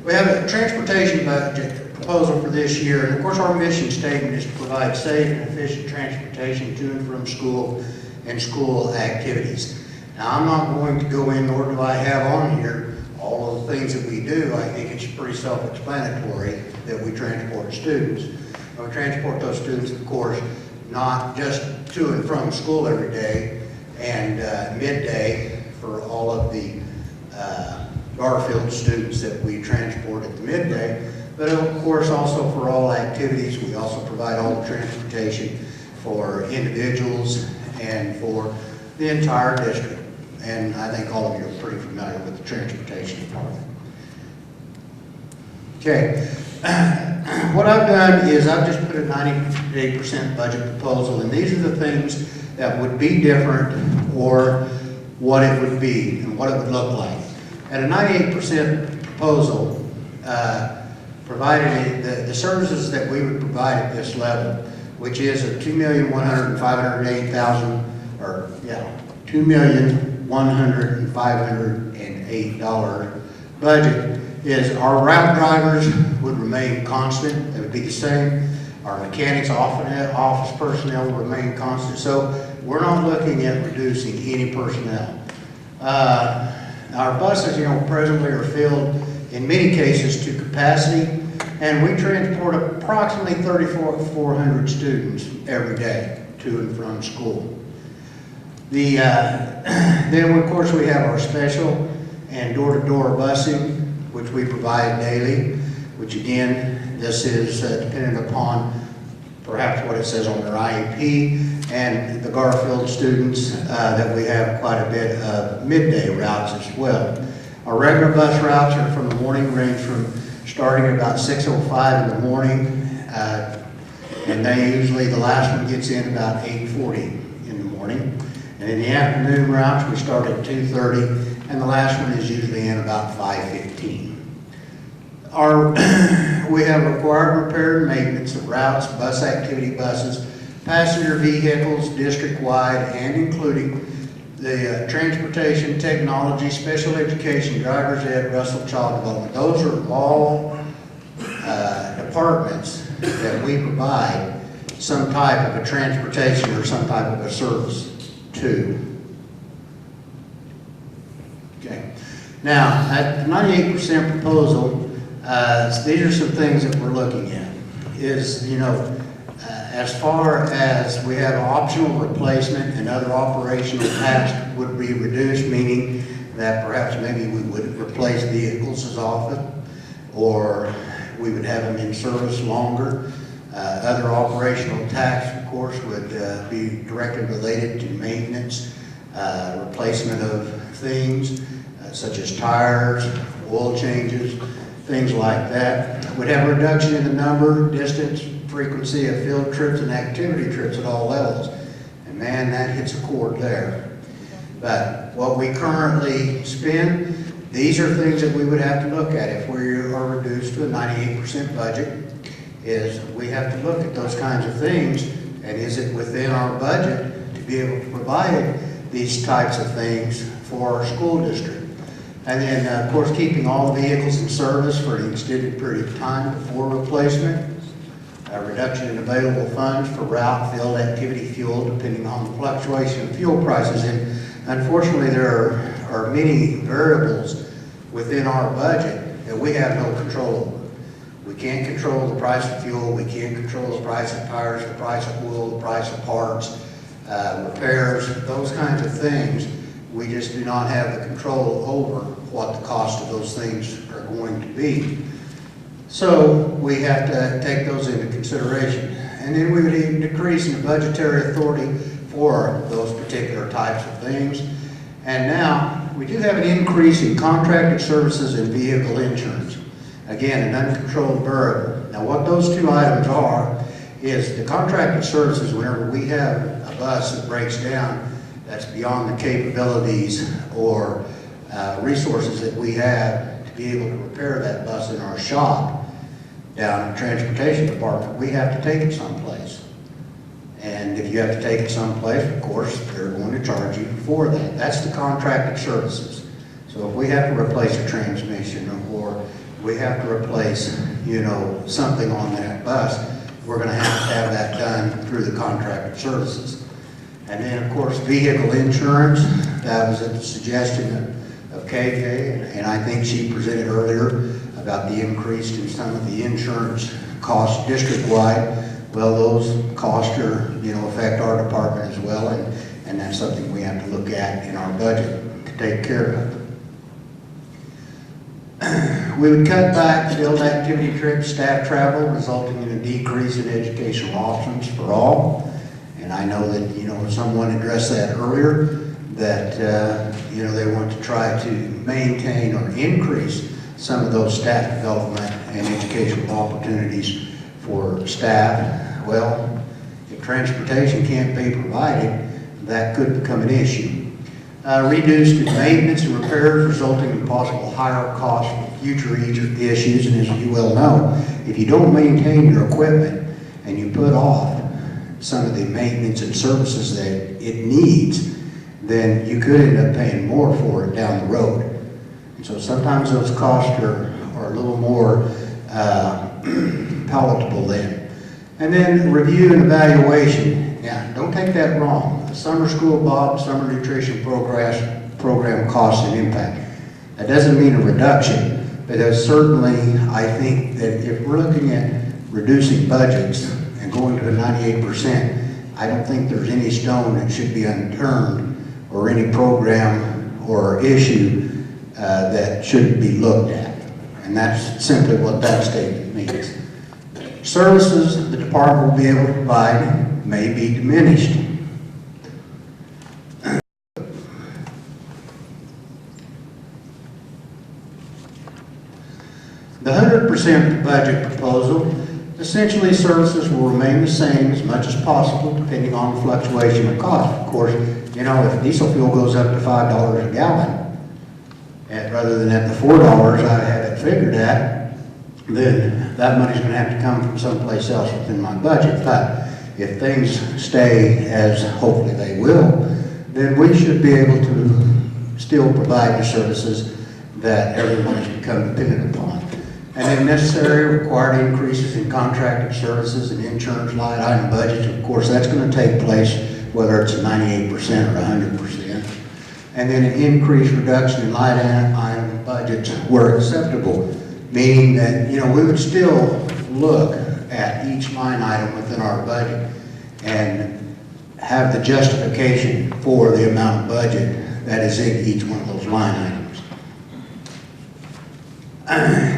we have a transportation budget proposal for this year, and of course our mission statement is to provide safe and efficient transportation to and from school and school activities. Now, I'm not going to go in, nor do I have on here all of the things that we do. I think it's pretty self-explanatory that we transport students. And we transport those students, of course, not just to and from school every day and midday for all of the Garfield students that we transport at the midday, but of course also for all activities. We also provide all the transportation for individuals and for the entire district. And I think all of you are pretty familiar with the transportation department. Okay, what I've done is I've just put a 98% budget proposal, and these are the things that would be different or what it would be and what it would look like. At a 98% proposal, provided the services that we would provide at this level, which is a $2,105,008 or $2,105,008 budget, is our route drivers would remain constant. They would be the same. Our mechanics, office personnel will remain constant. So we're not looking at reducing any personnel. Our buses, presently are filled in many cases to capacity, and we transport approximately 3,400 students every day to and from school. Then, of course, we have our special and door-to-door busing, which we provide daily, which again, this is dependent upon perhaps what it says on their IEP, and the Garfield students that we have quite a bit of midday routes as well. Our regular bus routes are from the morning, range from starting at about 6:05 in the morning, and the last one gets in about 8:40 in the morning. And in the afternoon routes, we start at 2:30, and the last one is usually in about 5:15. We have required repair and maintenance of routes, bus activity buses, passenger vehicles, district-wide, and including the transportation, technology, special education, driver's ed, Russell Child Development. Those are all departments that we provide some type of a transportation or some type of a service to. Okay. Now, at 98% proposal, these are some things that we're looking at. As far as we have optional replacement and other operational tasks would be reduced, meaning that perhaps maybe we wouldn't replace vehicles as often, or we would have them in service longer. Other operational tasks, of course, would be directly related to maintenance, replacement of things, such as tires, oil changes, things like that. We'd have a reduction in the number, distance, frequency of field trips and activity trips at all levels. And man, that hits a chord there. But what we currently spend, these are things that we would have to look at if we are reduced to a 98% budget, is we have to look at those kinds of things, and is it within our budget to be able to provide these types of things for our school district. And then, of course, keeping all the vehicles in service for an extended period of time before replacement. A reduction in available funds for route, field, activity, fuel, depending on the fluctuation of fuel prices. And unfortunately, there are many variables within our budget that we have no control over. We can't control the price of fuel, we can't control the price of tires, the price of oil, the price of parts, repairs, those kinds of things. We just do not have the control over what the cost of those things are going to be. So we have to take those into consideration. And then we would even decrease in the budgetary authority for those particular types of things. And now, we do have an increase in contracted services and vehicle insurance. Again, an uncontrolled variable. Now what those two items are is the contracted services, whenever we have a bus that breaks down, that's beyond the capabilities or resources that we have to be able to repair that bus in our shop down in the transportation department, we have to take it someplace. And if you have to take it someplace, of course, they're going to charge you for that. That's the contracted services. So if we have to replace a transmission or we have to replace, something on that bus, we're going to have that done through the contracted services. And then, of course, vehicle insurance, that was at the suggestion of KJ, and I think she presented earlier about the increase in some of the insurance costs district-wide. Well, those costs are, affect our department as well, and that's something we have to look at in our budget to take care of. We would cut back field activity trips, staff travel, resulting in a decrease in educational options for all. And I know that, someone addressed that earlier, that, they want to try to maintain or increase some of those staff development and educational opportunities for staff. Well, if transportation can't be provided, that could become an issue. Reduced in maintenance and repairs, resulting in possible higher costs for future issues. And as you well know, if you don't maintain your equipment and you put off some of the maintenance and services that it needs, then you could end up paying more for it down the road. And so sometimes those costs are a little more palatable then. And then review and evaluation. Now, don't take that wrong. The summer school Bob, summer nutrition program costs and impact. That doesn't mean a reduction, but there's certainly, I think that if we're looking at reducing budgets and going to a 98%, I don't think there's any stone that should be unturned or any program or issue that shouldn't be looked at. And that's simply what that statement means. Services the department will be able to provide may be diminished. The 100% budget proposal, essentially services will remain the same as much as possible depending on the fluctuation of cost. Of course, you know, if diesel fuel goes up to $5 a gallon, rather than at the $4 I had it figured at, then that money's going to have to come from someplace else within my budget. But if things stay as hopefully they will, then we should be able to still provide the services that everyone has become dependent upon. And then necessary required increases in contracted services and insurance line item budgets. Of course, that's going to take place whether it's a 98% or 100%. And then an increased reduction in line item budgets where acceptable, meaning that, you know, we would still look at each line item within our budget and have the justification for the amount of budget that is in each one of those line items.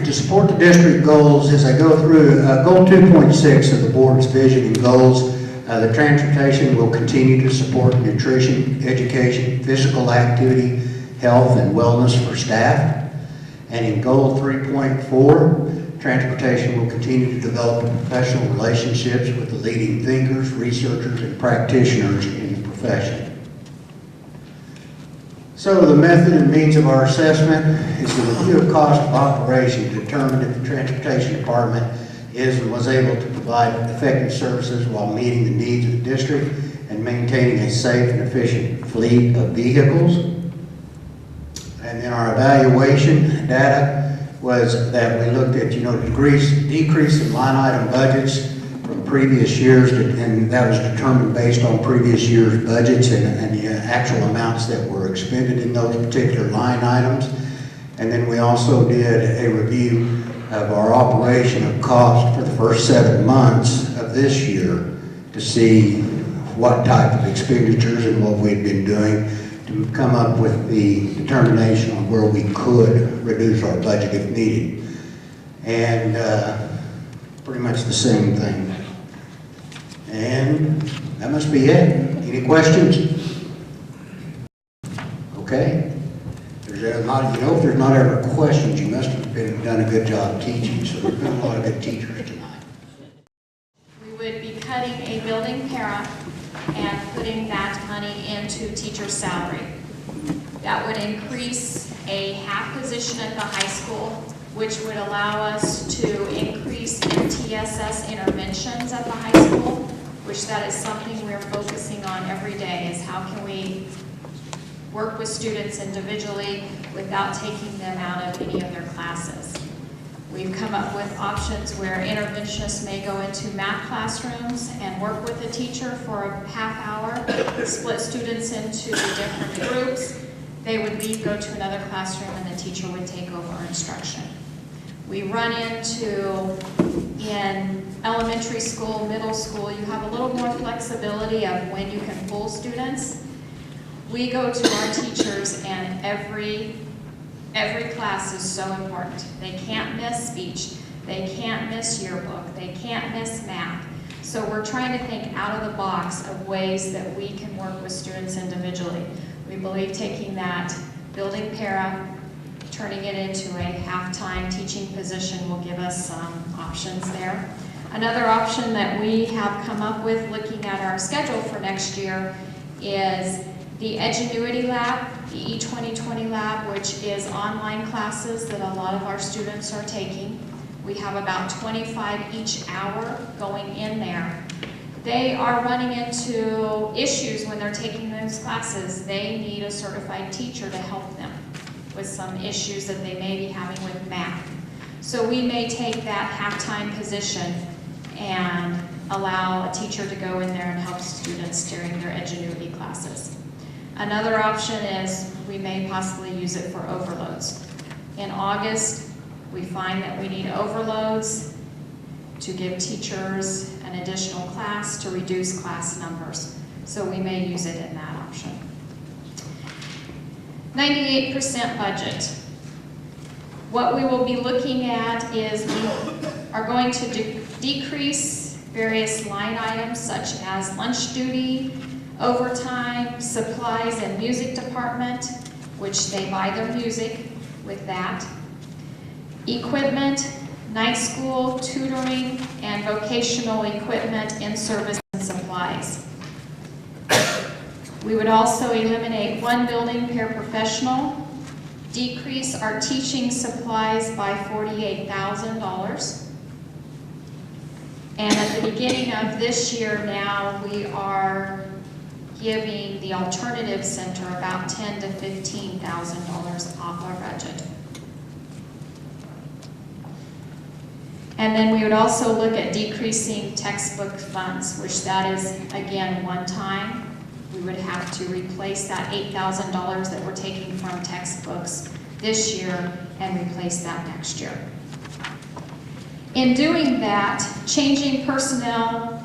To support the district goals, as I go through, Goal 2.6 of the board's vision and goals, the transportation will continue to support nutrition, education, physical activity, health, and wellness for staff. And in Goal 3.4, transportation will continue to develop professional relationships with the leading thinkers, researchers, and practitioners in the profession. So the method and means of our assessment is the review of cost of operation to determine if the transportation department is and was able to provide effective services while meeting the needs of the district and maintaining a safe and efficient fleet of vehicles. And then our evaluation data was that we looked at, you know, decrease in line item budgets from previous years, and that was determined based on previous year's budgets and the actual amounts that were expended in those particular line items. And then we also did a review of our operation of cost for the first 7 months of this year to see what type of expenditures and what we'd been doing to come up with the determination on where we could reduce our budget if needed. And pretty much the same thing. And that must be it. Any questions? Okay. If there's not ever questions, you must have done a good job teaching. So there's been a lot of good teachers tonight. We would be cutting a building para and putting that money into teacher salary. That would increase a half position at the high school, which would allow us to increase MTSS interventions at the high school, which that is something we're focusing on every day, is how can we work with students individually without taking them out of any of their classes. We've come up with options where interventionists may go into math classrooms and work with a teacher for a half hour, split students into different groups. They would leave, go to another classroom, and the teacher would take over instruction. We run into, in elementary school, middle school, you have a little more flexibility of when you can pull students. We go to our teachers, and every class is so important. They can't miss speech. They can't miss yearbook. They can't miss math. So we're trying to think out of the box of ways that we can work with students individually. We believe taking that building para, turning it into a half-time teaching position will give us some options there. Another option that we have come up with looking at our schedule for next year is the Edgenuity Lab, the E2020 Lab, which is online classes that a lot of our students are taking. We have about 25 each hour going in there. They are running into issues when they're taking those classes. They need a certified teacher to help them with some issues that they may be having with math. So we may take that half-time position and allow a teacher to go in there and help students during their Edgenuity classes. Another option is we may possibly use it for overloads. In August, we find that we need overloads to give teachers an additional class to reduce class numbers. So we may use it in that option. 98% budget. What we will be looking at is we are going to decrease various line items such as lunch duty, overtime, supplies, and music department, which they buy their music with that. Equipment, night school, tutoring, and vocational equipment in service and supplies. We would also eliminate one building paraprofessional, decrease our teaching supplies by $48,000. And at the beginning of this year now, we are giving the Alternative Center about $10,000 to $15,000 off our budget. And then we would also look at decreasing textbook funds, which that is, again, one time. We would have to replace that $8,000 that we're taking from textbooks this year and replace that next year. In doing that, changing personnel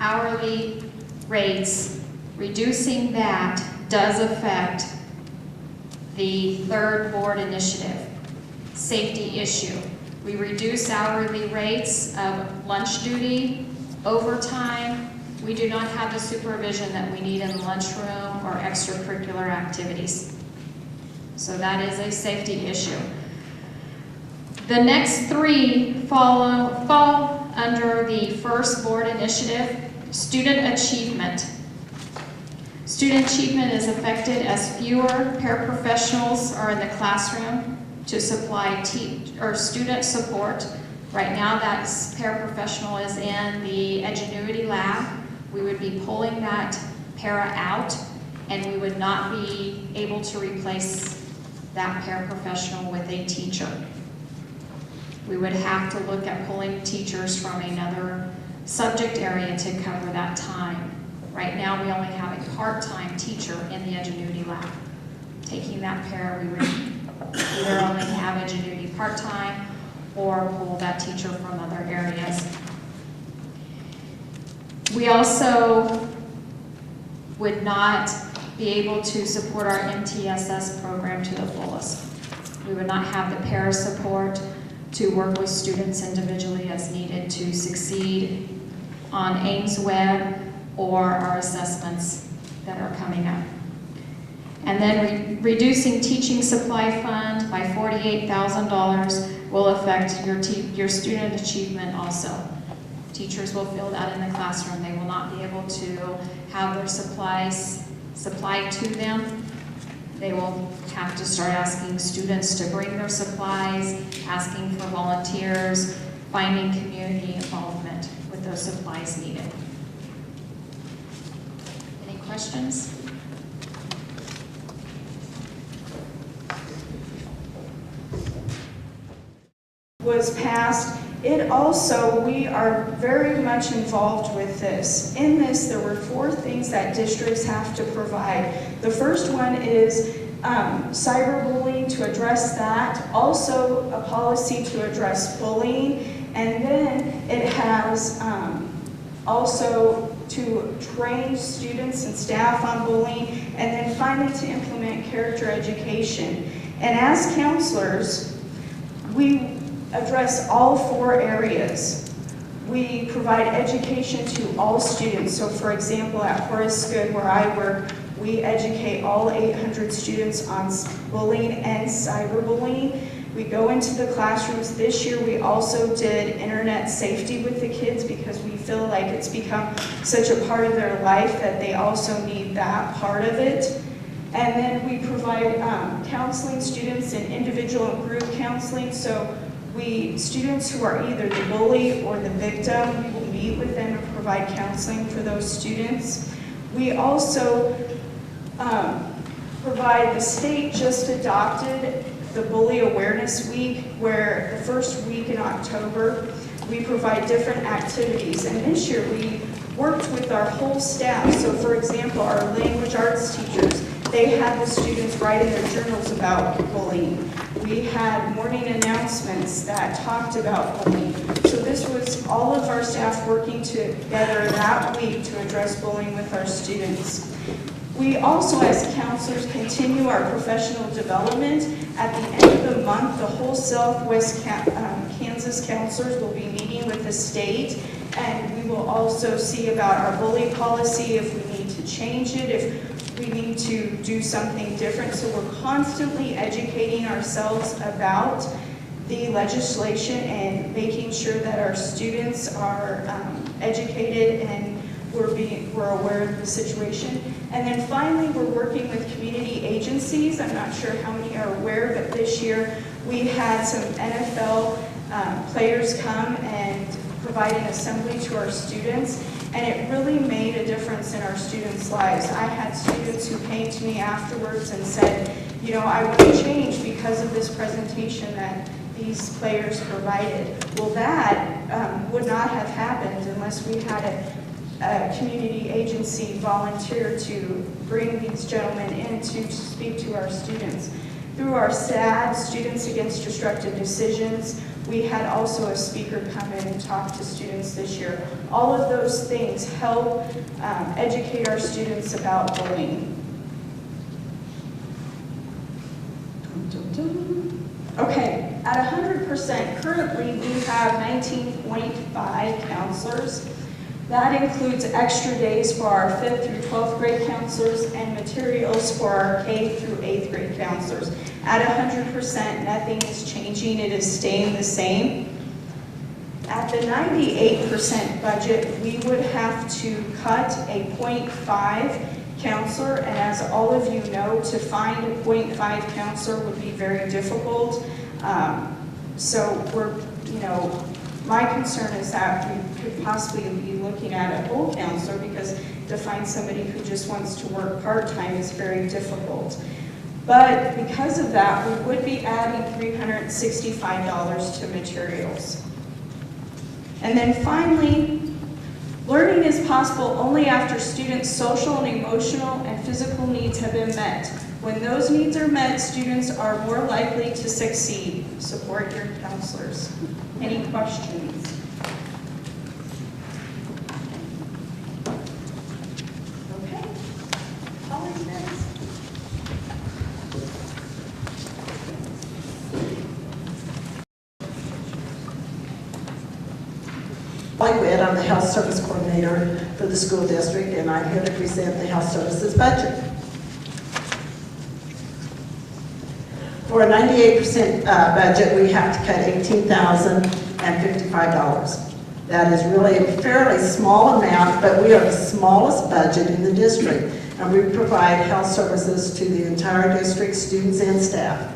hourly rates, reducing that does affect the third board initiative, safety issue. We reduce hourly rates of lunch duty, overtime. We do not have the supervision that we need in the lunchroom or extracurricular activities. So that is a safety issue. The next three fall under the first board initiative, student achievement. Student achievement is affected as fewer paraprofessionals are in the classroom to supply student support. Right now, that paraprofessional is in the Edgenuity lab. We would be pulling that para out, and we would not be able to replace that paraprofessional with a teacher. We would have to look at pulling teachers from another subject area to cover that time. Right now, we only have a part-time teacher in the Edgenuity lab. Taking that para, we would either only have Edgenuity part-time or pull that teacher from other areas. We also would not be able to support our MTSS program to the fullest. We would not have the para support to work with students individually as needed to succeed on Ames Web or our assessments that are coming up. And then reducing teaching supply fund by $48,000 will affect your student achievement also. Teachers will feel that in the classroom. They will not be able to have their supplies supplied to them. They will have to start asking students to bring their supplies, asking for volunteers, finding community involvement with those supplies needed. Any questions? Was passed. It also, we are very much involved with this. In this, there were 4 things that districts have to provide. The first one is cyberbullying, to address that. Also, a policy to address bullying. And then it has also to train students and staff on bullying. And then finally, to implement character education. And as counselors, we address all 4 areas. We provide education to all students. So for example, at Horace Good, where I work, we educate all 800 students on bullying and cyberbullying. We go into the classrooms. This year we also did internet safety with the kids because we feel like it's become such a part of their life that they also need that part of it. And then we provide counseling students in individual and group counseling. So students who are either the bully or the victim, we will meet with them and provide counseling for those students. We also provide, the state just adopted the Bully Awareness Week, where the first week in October, we provide different activities. And this year we worked with our whole staff. So for example, our language arts teachers, they had the students write in their journals about bullying. We had morning announcements that talked about bullying. So this was all of our staff working together that week to address bullying with our students. We also, as counselors, continue our professional development. At the end of the month, the whole Southwest Kansas counselors will be meeting with the state, and we will also see about our bully policy, if we need to change it, if we need to do something different. So we're constantly educating ourselves about the legislation and making sure that our students are educated and we're aware of the situation. And then finally, we're working with community agencies. I'm not sure how many are aware, but this year we had some NFL players come and provide an assembly to our students, and it really made a difference in our students' lives. I had students who came to me afterwards and said, you know, I want to change because of this presentation that these players provided. Well, that would not have happened unless we had a community agency volunteer to bring these gentlemen in to speak to our students. Through our SAD, Students Against Destructive Decisions, we had also a speaker come in and talk to students this year. All of those things help educate our students about bullying. Okay, at 100%, currently we have 19.5 counselors. That includes extra days for our 5th through 12th grade counselors and materials for our K through 8th grade counselors. At 100%, nothing is changing, it is staying the same. At the 98% budget, we would have to cut a 0.5 counselor, and as all of you know, to find a 0.5 counselor would be very difficult. So we're, you know, my concern is that we could possibly be looking at a whole counselor, because to find somebody who just wants to work part-time is very difficult. But because of that, we would be adding $365 to materials. And then finally, learning is possible only after students' social and emotional and physical needs have been met. When those needs are met, students are more likely to succeed. Support your counselors. Any questions? Okay. Holly's next. Like Ed, I'm the health service coordinator for the school district, and I'm here to present the health services budget. For a 98% budget, we have to cut $18,055. That is really a fairly small amount, but we are the smallest budget in the district, and we provide health services to the entire district, students and staff.